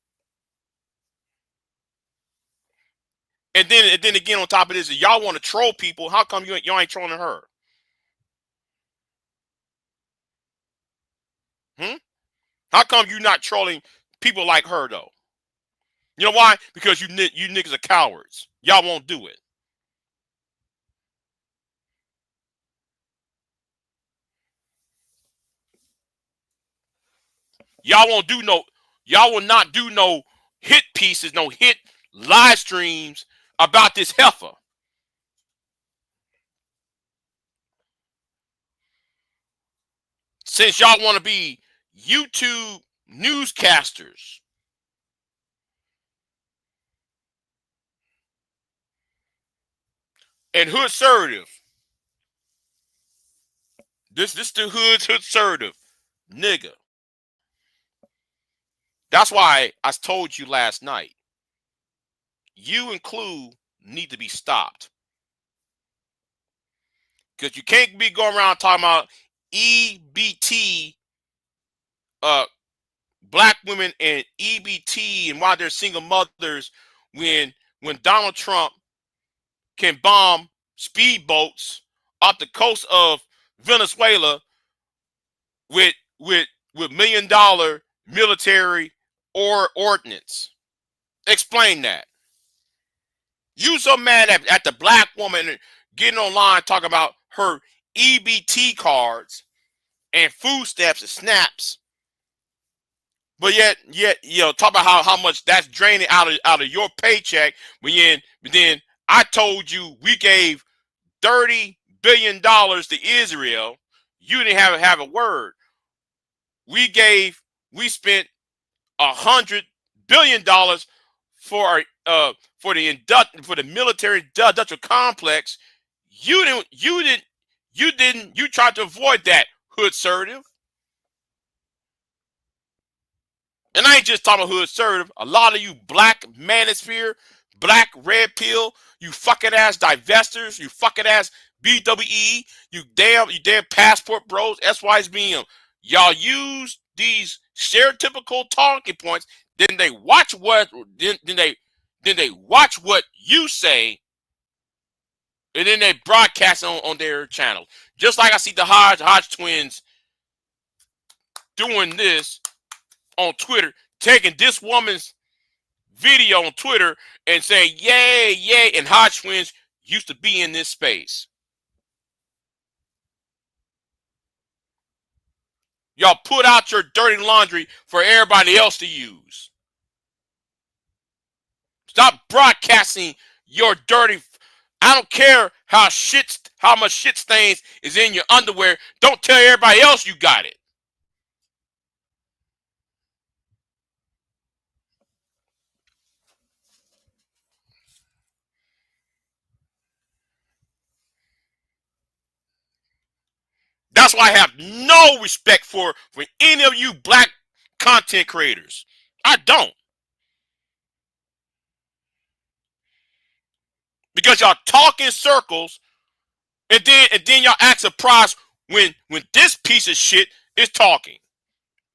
And then again, on top of this, if y'all want to troll people, how come y'all ain't trolling her? How come you not trolling people like her though? You know why? Because you niggas are cowards. Y'all won't do it. Y'all won't do no. Y'all will not do no hit pieces, no hit live streams about this heifer. Since y'all want to be YouTube newscasters. And hood-servative. This the hood-servative. Nigga. That's why I told you last night. You and Clue need to be stopped. Because you can't be going around talking about EBT, black women and EBT and why they're single mothers when Donald Trump can bomb speedboats off the coast of Venezuela with $1 million military or ordnance. Explain that. You so mad at the black woman getting online talking about her EBT cards and food stamps and snaps, but yet you know talk about how much that's draining out of your paycheck. But then I told you we gave $30 billion to Israel. You didn't have a word. We spent $100 billion for the military industrial complex. You tried to avoid that, hood-servative. And I ain't just talking about hood-servative. A lot of you black manosphere, black red pill, you fucking ass divestors, you fucking ass BWE, you damn passport bros, SYSBM. Y'all use these stereotypical talking points, then they watch what you say, and then they broadcast on their channel. Just like I see the Hodge twins doing this on Twitter, taking this woman's video on Twitter and saying, yay, yay, and Hodge twins used to be in this space. Y'all put out your dirty laundry for everybody else to use. Stop broadcasting your dirty. I don't care how much shit stains is in your underwear. Don't tell everybody else you got it. That's why I have no respect for any of you black content creators. I don't. Because y'all talk in circles and then y'all act surprised when this piece of shit is talking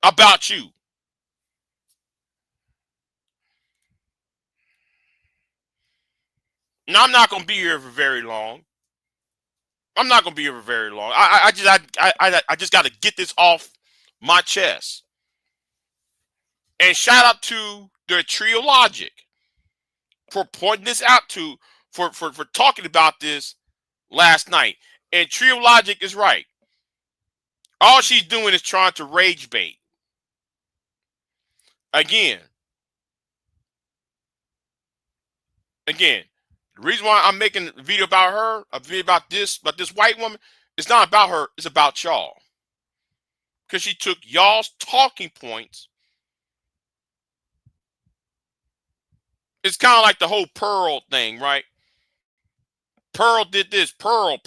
about you. Now I'm not gonna be here for very long. I'm not gonna be here for very long. I just got to get this off my chest. And shout out to the Trio Logic for pointing this out for talking about this last night. And Trio Logic is right. All she's doing is trying to rage bait. Again, the reason why I'm making a video about her, a video about this white woman, it's not about her, it's about y'all. Because she took y'all's talking points. It's kind of like the whole Pearl thing, right? Pearl did this. Pearl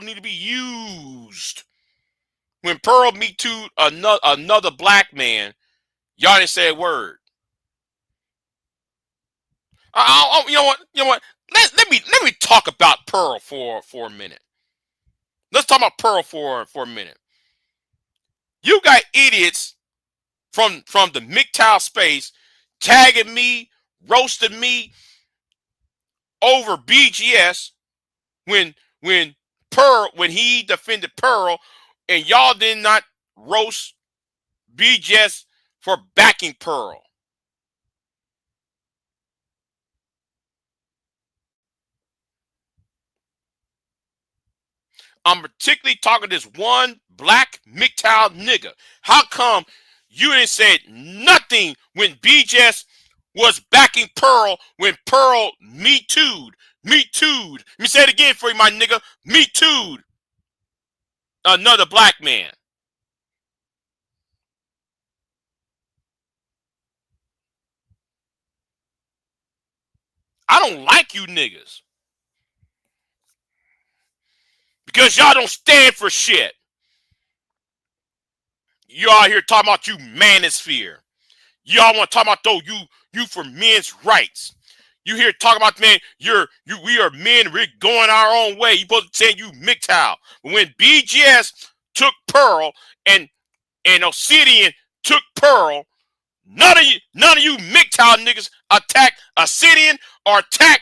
need to be used. When Pearl Me Too another black man, y'all didn't say a word. You know what? Let me talk about Pearl for a minute. Let's talk about Pearl for a minute. You got idiots from the MGTOW space tagging me, roasting me, over BGS when Pearl, when he defended Pearl, and y'all did not roast BGS for backing Pearl. I'm particularly talking to this one black MGTOW nigga. How come you didn't say nothing when BGS was backing Pearl when Pearl me too'd? Me too'd. Let me say it again for you, my nigga. Me too'd another black man. I don't like you niggas. Because y'all don't stand for shit. You out here talking about you manosphere. Y'all want to talk about though you for men's rights. You here talking about, man, we are men, we're going our own way. You supposed to say you MGTOW. But when BGS took Pearl and Obsidian took Pearl, none of you MGTOW niggas attack Obsidian or attack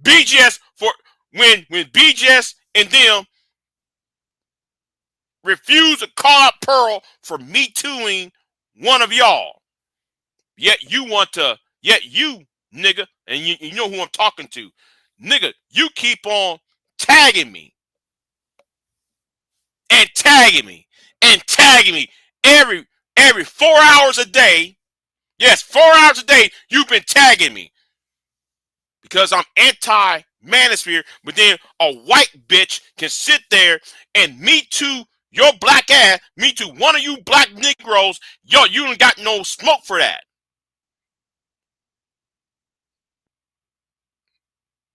BGS for when BGS and them refuse to call out Pearl for me tooing one of y'all. Yet you nigga, and you know who I'm talking to. Nigga, you keep on tagging me. And tagging me. And tagging me every 4 hours a day. Yes, 4 hours a day, you've been tagging me. Because I'm anti-manosphere, but then a white bitch can sit there and me too your black ass, me too one of you black Negroes, yo, you ain't got no smoke for that.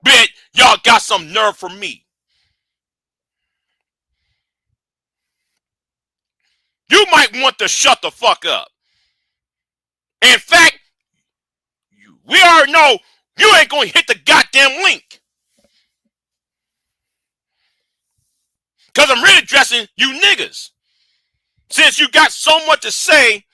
Bet y'all got some nerve for me. You might want to shut the fuck up. In fact, we already know you ain't gonna hit the goddamn link. Because I'm really addressing you niggas. Since you got so much to say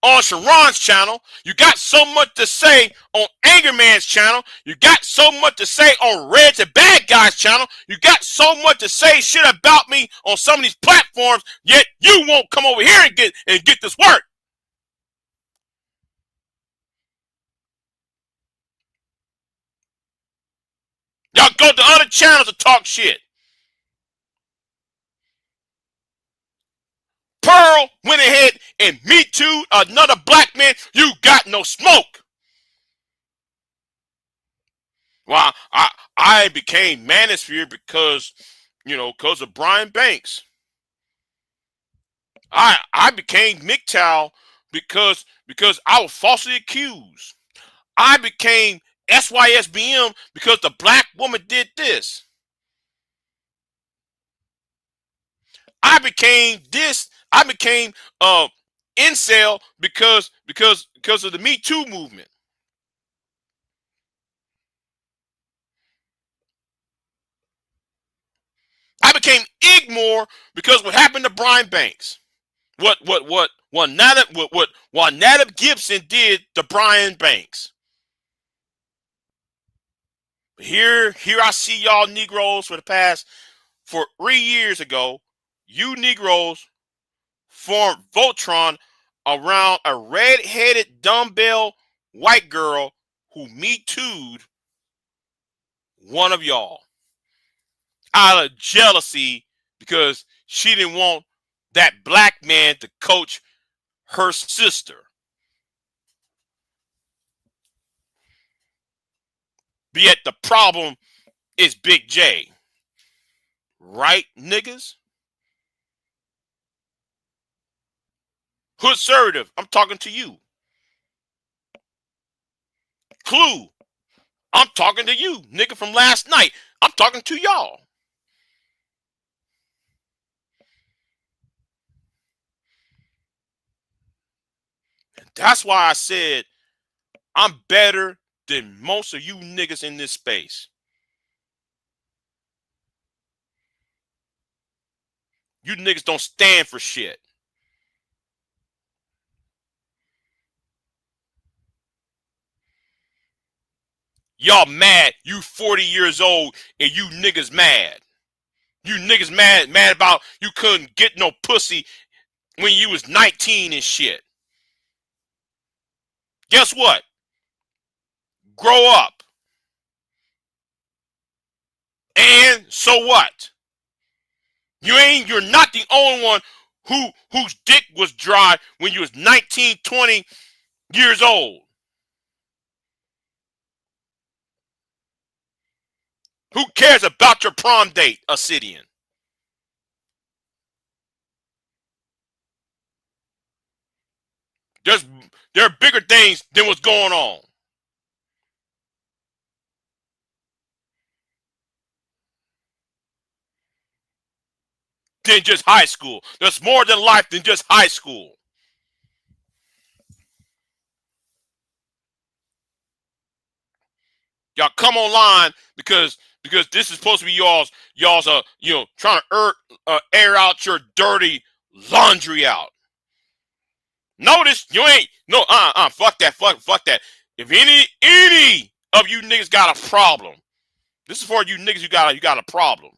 on Sharon's channel, you got so much to say on Angerman's channel, you got so much to say on Red to Bad Guys channel, you got so much to say shit about me on some of these platforms, yet you won't come over here and get this work. Y'all go to other channels to talk shit. Pearl went ahead and me too another black man. You got no smoke. Well, I became manosphere because, because of Brian Banks. I became MGTOW because I was falsely accused. I became SYSBM because the black woman did this. I became this. I became incel because of the Me Too movement. I became Igmore because what happened to Brian Banks. What Nadab Gibson did to Brian Banks. Here I see y'all Negroes for 3 years ago, you Negroes formed Voltron around a red-headed dumbbell white girl who Me Too'd one of y'all out of jealousy because she didn't want that black man to coach her sister. But yet the problem is Big J. Right, niggas? Hoodservative, I'm talking to you. Clue, I'm talking to you. Nigga from last night, I'm talking to y'all. And that's why I said I'm better than most of you niggas in this space. You niggas don't stand for shit. Y'all mad. You 40 years old and you niggas mad. You niggas mad about you couldn't get no pussy when you was 19 and shit. Guess what? Grow up. And so what? You're not the only one whose dick was dry when you was 19, 20 years old. Who cares about your prom date, Obsidian? There are bigger things than what's going on. Than just high school. There's more than life than just high school. Y'all come online because this is supposed to be y'all's trying to air out your dirty laundry out. Notice you ain't fuck that. If any of you niggas got a problem, this is for you niggas you got a problem.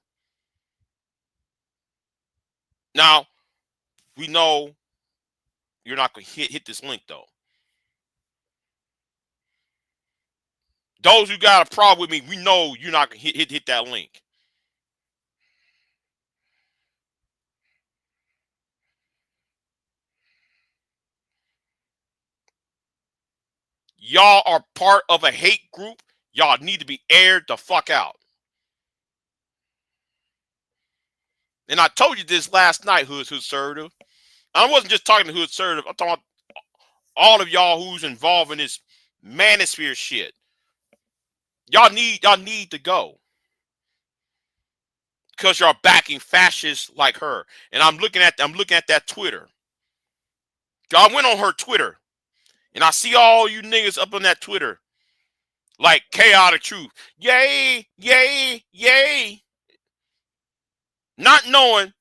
Now, we know you're not gonna hit this link though. Those who got a problem with me, we know you're not gonna hit that link. Y'all are part of a hate group. Y'all need to be aired the fuck out. And I told you this last night, Hood's Assertive. I wasn't just talking to Hood's Assertive. I'm talking about all of y'all who's involved in this manosphere shit. Y'all need to go. Because y'all backing fascists like her. And I'm looking at that Twitter. I went on her Twitter. And I see all you niggas up on that Twitter. Like chaotic truth. Yay, yay, yay. Not knowing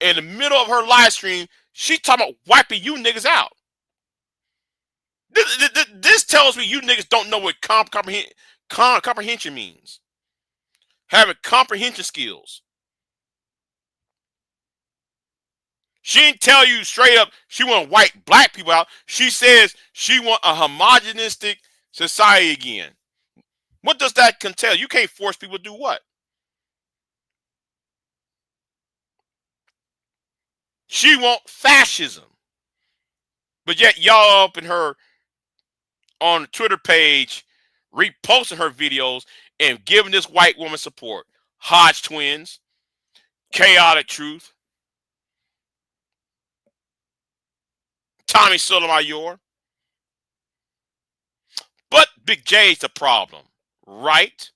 in the middle of her live stream, she talking about wiping you niggas out. This tells me you niggas don't know what comprehension means. Having comprehension skills. She didn't tell you straight up she want to wipe black people out. She says she want a homogenistic society again. What does that entail? You can't force people to do what? She want fascism. But yet y'all up in her on the Twitter page reposting her videos and giving this white woman support. Hodge twins, chaotic truth, Tommy Sotomayor. But Big J's the problem, right?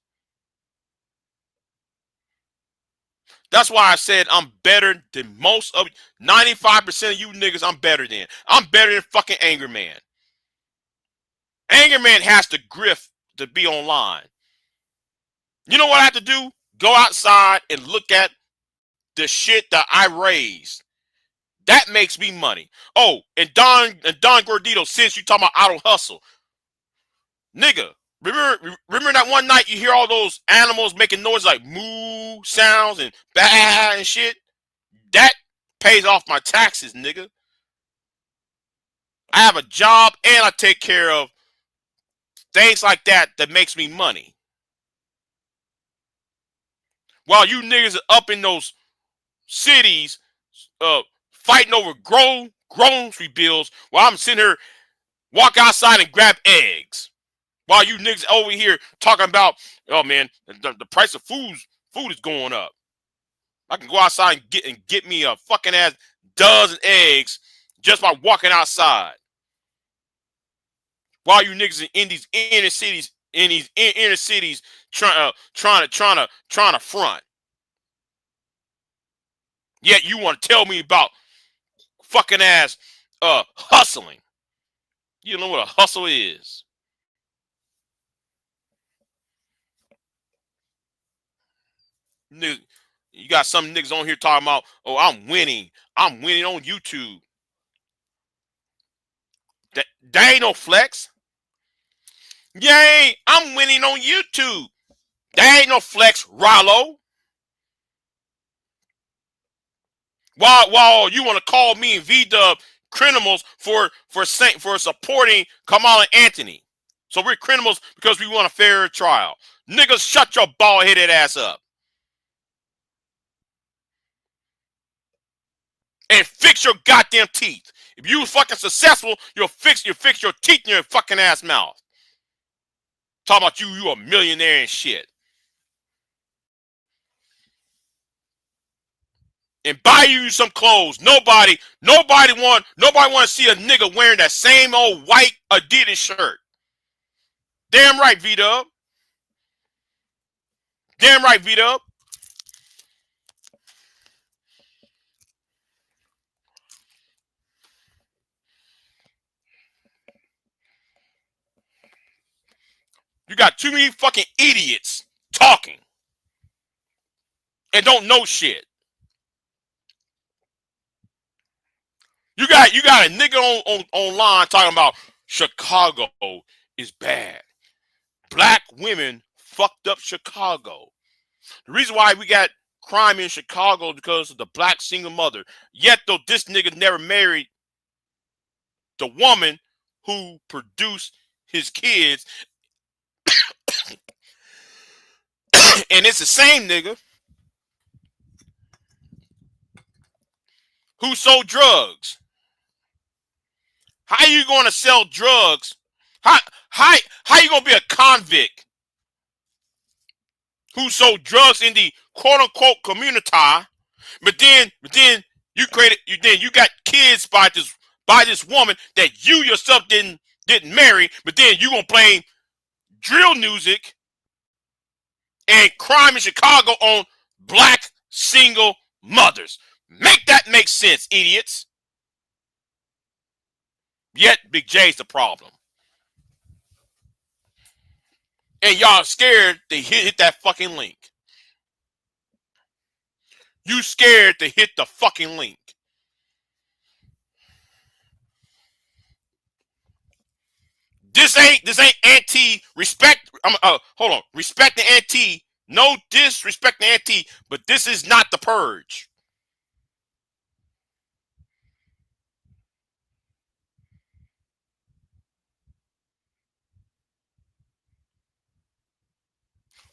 That's why I said I'm better than most of 95% of you niggas. I'm better than. I'm better than fucking Anger Man. Anger Man has to grift to be online. You know what I have to do? Go outside and look at the shit that I raised. That makes me money. Oh, and Don Gordito, since you talking about auto hustle, nigga, remember that one night you hear all those animals making noise like moo sounds and bah and shit? That pays off my taxes, nigga. I have a job and I take care of things like that makes me money. While you niggas are up in those cities fighting over grocery bills while I'm sitting here walk outside and grab eggs. While you niggas over here talking about, oh man, the price of food is going up. I can go outside and get me a fucking ass dozen eggs just by walking outside. While you niggas in these inner cities, trying to front. Yet you want to tell me about fucking ass hustling. You don't know what a hustle is. You got some niggas on here talking about, oh, I'm winning on YouTube. That ain't no flex. Yay, I'm winning on YouTube. There ain't no flex, Rollo. While you want to call me and V-Dub criminals for supporting Kamala Anthony. So we're criminals because we want a fair trial. Niggas, shut your bald-headed ass up. And fix your goddamn teeth. If you fucking successful, you'll fix your teeth in your fucking ass mouth. Talk about you a millionaire and shit. And buy you some clothes. Nobody want to see a nigga wearing that same old white Adidas shirt. Damn right, V-Dub. Damn right, V-Dub. You got too many fucking idiots talking and don't know shit. You got a nigga online talking about Chicago is bad. Black women fucked up Chicago. The reason why we got crime in Chicago is because of the black single mother. Yet though this nigga never married the woman who produced his kids. And it's the same nigga who sold drugs. How you going to sell drugs? How you going to be a convict who sold drugs in the quote unquote community, but then you got kids by this woman that you yourself didn't marry, but then you gonna blame drill music and crime in Chicago on black single mothers. Make that make sense, idiots. Yet Big J's the problem. And y'all scared to hit that fucking link. You scared to hit the fucking link. This ain't anti-respect. Hold on. Respect the anti. No disrespect the anti, but this is not the purge.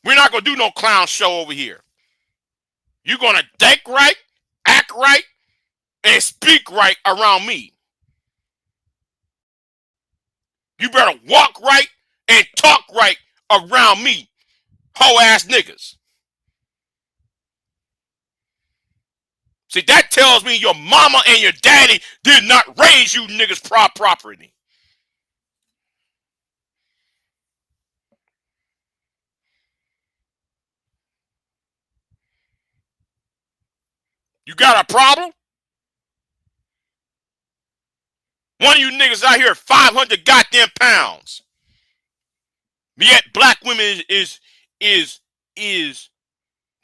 We're not gonna do no clown show over here. You're gonna think right, act right, and speak right around me. You better walk right and talk right around me, hoe ass niggas. See, that tells me your mama and your daddy did not raise you niggas properly. You got a problem? One of you niggas out here 500 goddamn pounds. Yet black women is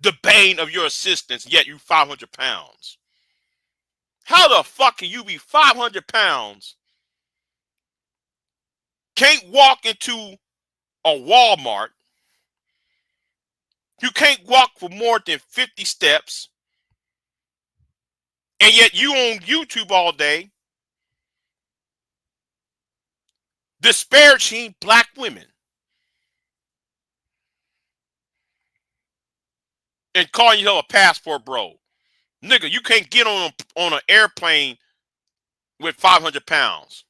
the bane of your existence, yet you 500 pounds. How the fuck can you be 500 pounds, can't walk into a Walmart, you can't walk for more than 50 steps, and yet you on YouTube all day disparaging black women and calling yourself a passport bro? Nigga, you can't get on an airplane with 500 pounds.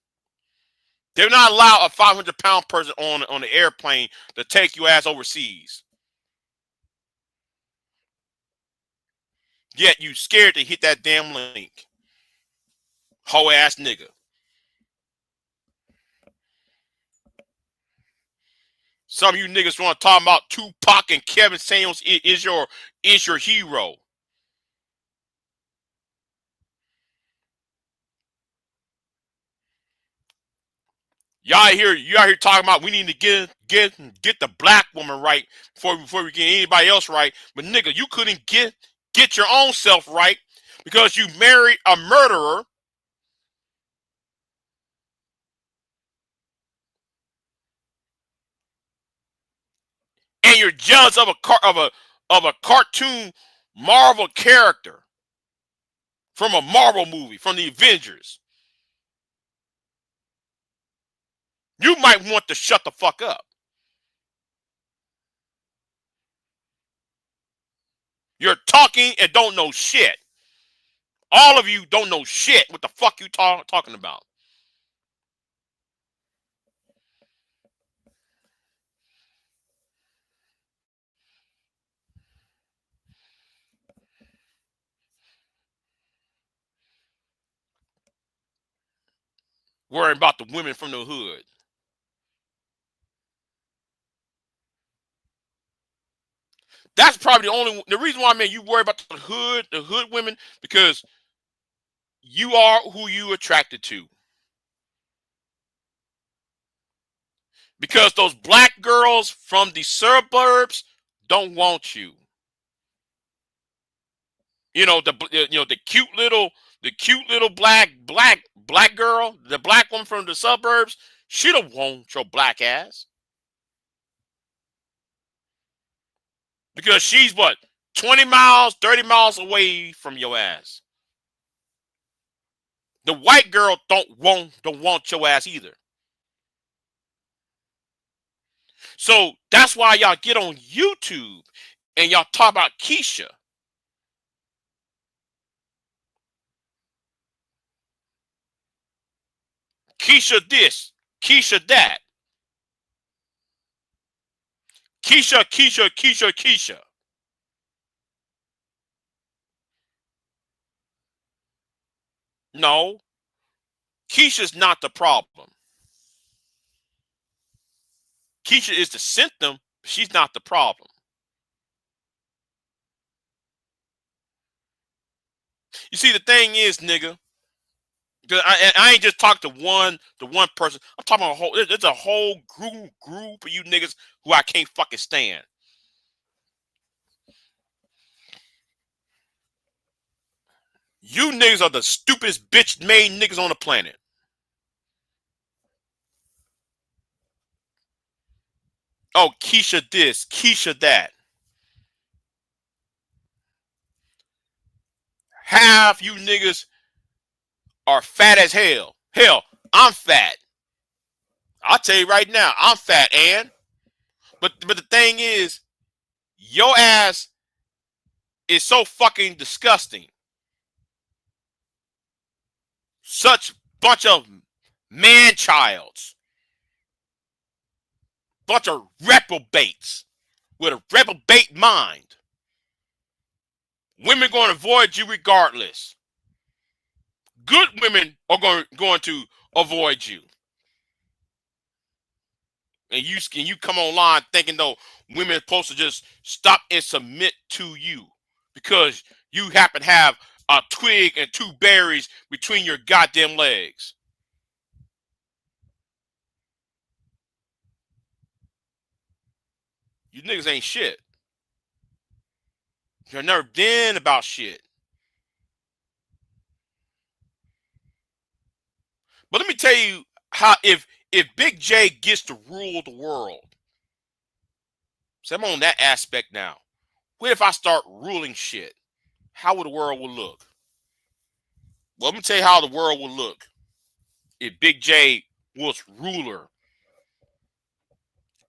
They're not allowed a 500-pound person on the airplane to take your ass overseas. Yet you scared to hit that damn link. Hoe ass nigga. Some of you niggas want to talk about Tupac and Kevin Samuels is your hero. You out here talking about we need to get the black woman right before we get anybody else right. But nigga, you couldn't get your own self right because you married a murderer. you're jealous of a cartoon Marvel character from a Marvel movie, from the Avengers. You might want to shut the fuck up. You're talking and don't know shit. All of you don't know shit. What the fuck you talking about? Worrying about the women from the hood. That's probably the reason why, man, you worry about the hood women, because you are who you attracted to. Because those black girls from the suburbs don't want you. You know, the cute little black girl, the black one from the suburbs, she don't want your black ass. Because she's what, 20 miles, 30 miles away from your ass. The white girl don't want your ass either. So that's why y'all get on YouTube and y'all talk about Keisha. Keisha this, Keisha that. Keisha. No, Keisha's not the problem. Keisha is the symptom. She's not the problem. You see, the thing is, nigga, because I ain't just talk to one person. I'm talking about a whole. There's a whole group of you niggas who I can't fucking stand. You niggas are the stupidest bitch-made niggas on the planet. Oh, Keisha this, Keisha that. Half you niggas are fat as hell. Hell, I'm fat. I'll tell you right now, I'm fat, and but the thing is, your ass is so fucking disgusting. Such bunch of man-childs. Bunch of reprobates with a reprobate mind. Women going to avoid you regardless. Good women are going to avoid you. And you come online thinking though women are supposed to just stop and submit to you because you happen to have a twig and two berries between your goddamn legs. You niggas ain't shit. You've never been about shit. But let me tell you how if Big J gets to rule the world. So I'm on that aspect now. What if I start ruling shit? How would the world will look? Well, let me tell you how the world will look if Big J was ruler.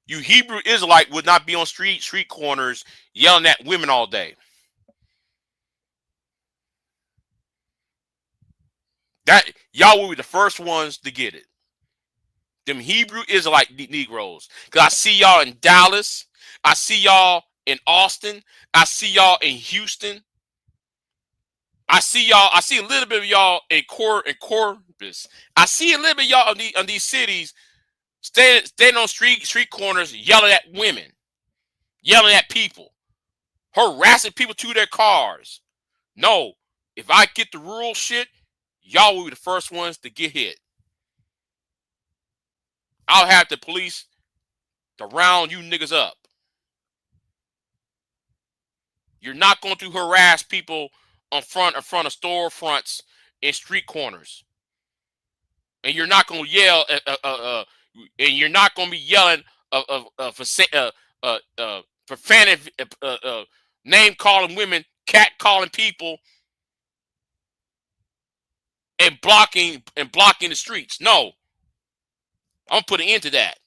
You Hebrew Israelite would not be on street corners yelling at women all day. That y'all will be the first ones to get it. Them Hebrew Israelite Negroes. Because I see y'all in Dallas. I see y'all in Austin. I see y'all in Houston. I see a little bit of y'all in Corpus. I see a little bit of y'all in these cities standing on street corners yelling at women, yelling at people, harassing people to their cars. No, if I get the rural shit, y'all will be the first ones to get hit. I'll have the police to round you niggas up. You're not going to harass people in front of storefronts and street corners. And you're not going to yell, and you're not going to be yelling for profanity, name calling women, cat calling people, and blocking the streets. No, I'm gonna put an end to that.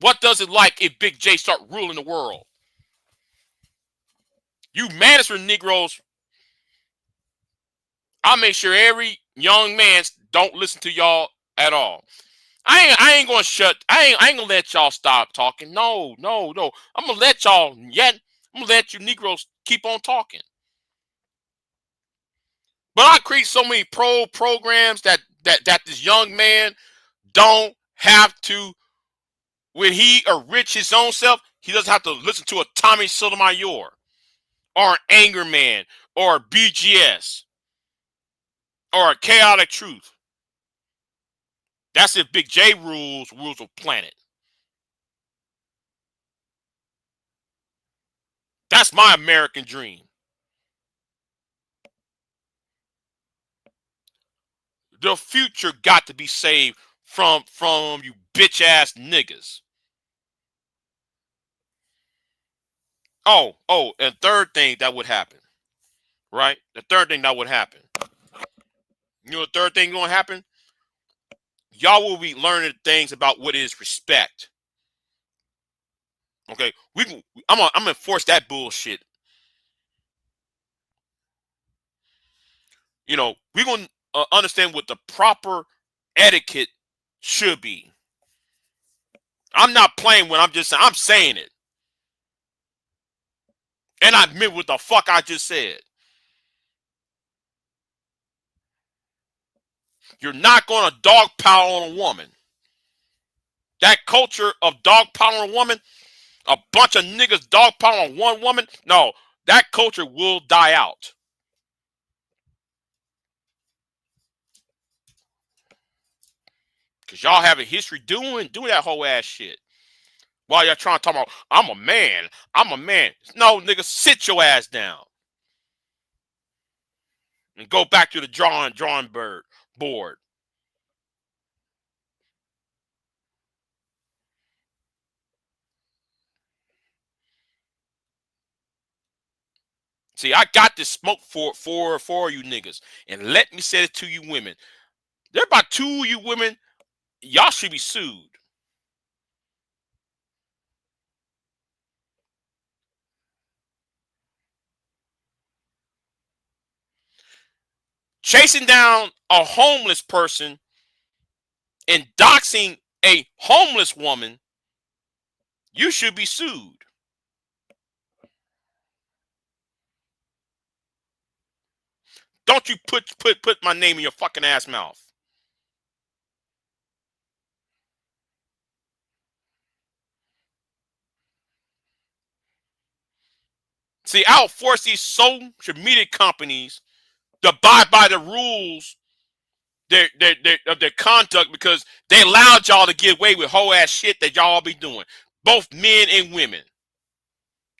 What does it like if Big J start ruling the world? You mandatory Negroes, I'll make sure every young man don't listen to y'all at all. I ain't gonna let y'all stop talking. No. I'm gonna let y'all I'm gonna let you Negroes keep on talking. But I create so many programs that this young man don't have to, when he enrich his own self, he doesn't have to listen to a Tommy Sotomayor or an Anger Man or a BGS or a Chaotic Truth. That's if Big J rules the planet. That's my American dream. The future got to be saved from you bitch ass niggas. Oh, and third thing that would happen, right? The third thing that would happen. You know, the third thing gonna happen. Y'all will be learning things about what is respect. Okay, I'm gonna enforce that bullshit. You know, we're gonna understand what the proper etiquette should be. I'm not playing when I'm saying it. And I meant what the fuck I just said. You're not going to dogpile on a woman. That culture of dogpiling on a woman, a bunch of niggas dogpiling on one woman, no, that culture will die out. Because y'all have a history doing that whole ass shit. While y'all trying to talk about, I'm a man. No, nigga, sit your ass down. And go back to the drawing board. See, I got this smoke for you niggas. And let me say it to you women. There are about 2 of you women, y'all should be sued. Chasing down a homeless person and doxing a homeless woman, you should be sued. Don't you put my name in your fucking ass mouth. See, I'll force these social media companies to abide by the rules of their conduct, because they allowed y'all to get away with whole ass shit that y'all be doing, both men and women.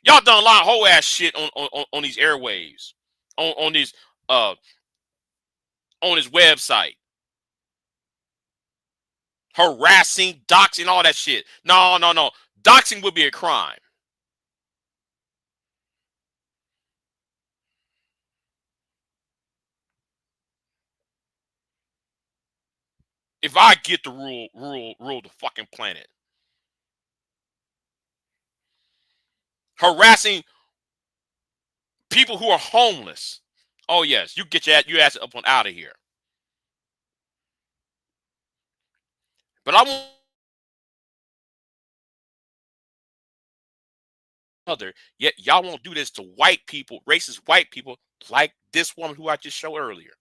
Y'all done a lot of whole ass shit on these airwaves, on this website, harassing, doxing, all that shit. No, doxing would be a crime. If I get to rule the fucking planet. Harassing people who are homeless. Oh yes, you get your ass up and out of here. But I want yet y'all won't do this to white people, racist white people like this woman who I just showed earlier.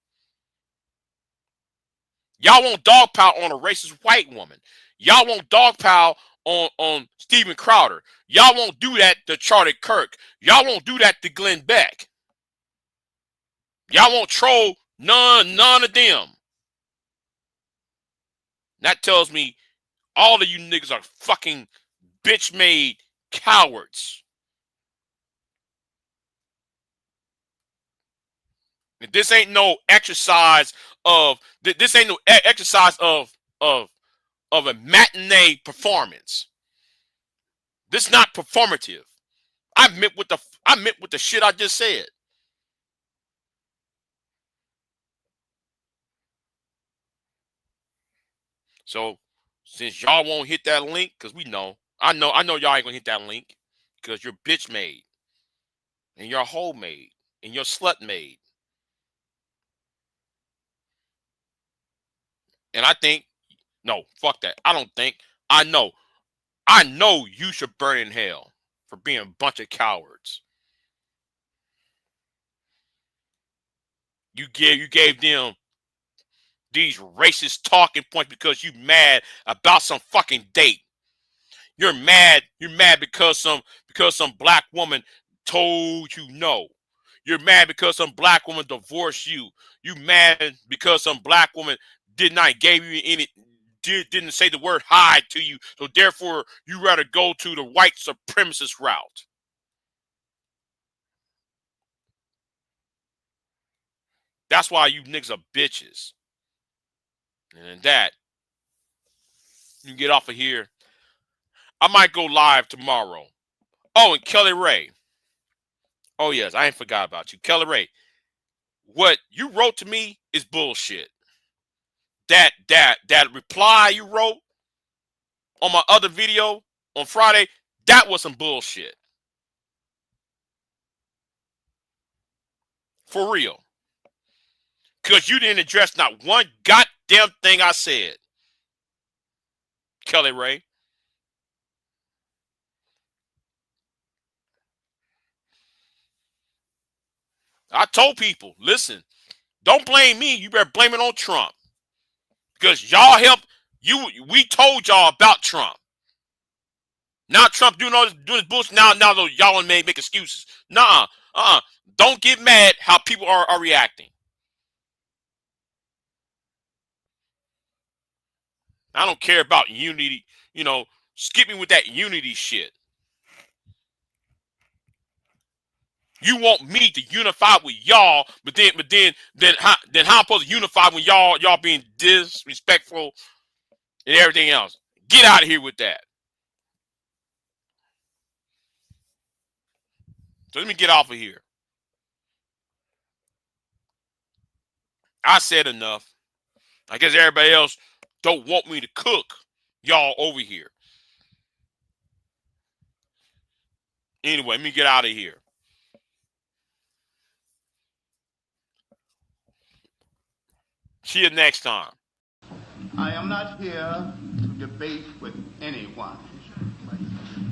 Y'all won't dogpile on a racist white woman. Y'all won't dogpile on Steven Crowder. Y'all won't do that to Charlie Kirk. Y'all won't do that to Glenn Beck. Y'all won't troll none of them. That tells me all of you niggas are fucking bitch-made cowards. This ain't no exercise of a matinee performance. This is not performative. I meant what the shit I just said. So since y'all won't hit that link, because I know y'all ain't gonna hit that link because you're bitch made and you're hoe made and you're slut made. And I think, no, fuck that. I don't think. I know you should burn in hell for being a bunch of cowards. You gave them these racist talking points because you mad about some fucking date. You're mad because some black woman told you no. You're mad because some black woman divorced you. You mad because some black woman didn't say the word hi to you. So therefore you rather go to the white supremacist route. That's why you niggas are bitches. And that, you can get off of here. I might go live tomorrow. Oh, and Kelly Ray. Oh, yes, I ain't forgot about you. Kelly Ray, what you wrote to me is bullshit. That reply you wrote on my other video on Friday, that was some bullshit. For real. Because you didn't address not one goddamn thing I said. Kelly Ray. I told people, listen, don't blame me. You better blame it on Trump. Because y'all helped you. We told y'all about Trump. Now Trump doing this bullshit. Now y'all may make excuses. Nah, don't get mad how people are reacting. I don't care about unity. Skip me with that unity shit. You want me to unify with y'all, but then how I'm supposed to unify when y'all being disrespectful and everything else? Get out of here with that. So let me get off of here. I said enough. I guess everybody else don't want me to cook y'all over here. Anyway, let me get out of here. See you next time.
I am not here to debate with anyone.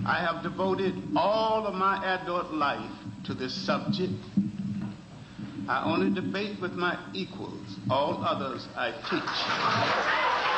I have devoted all of my adult life to this subject. I only debate with my equals. All others I teach.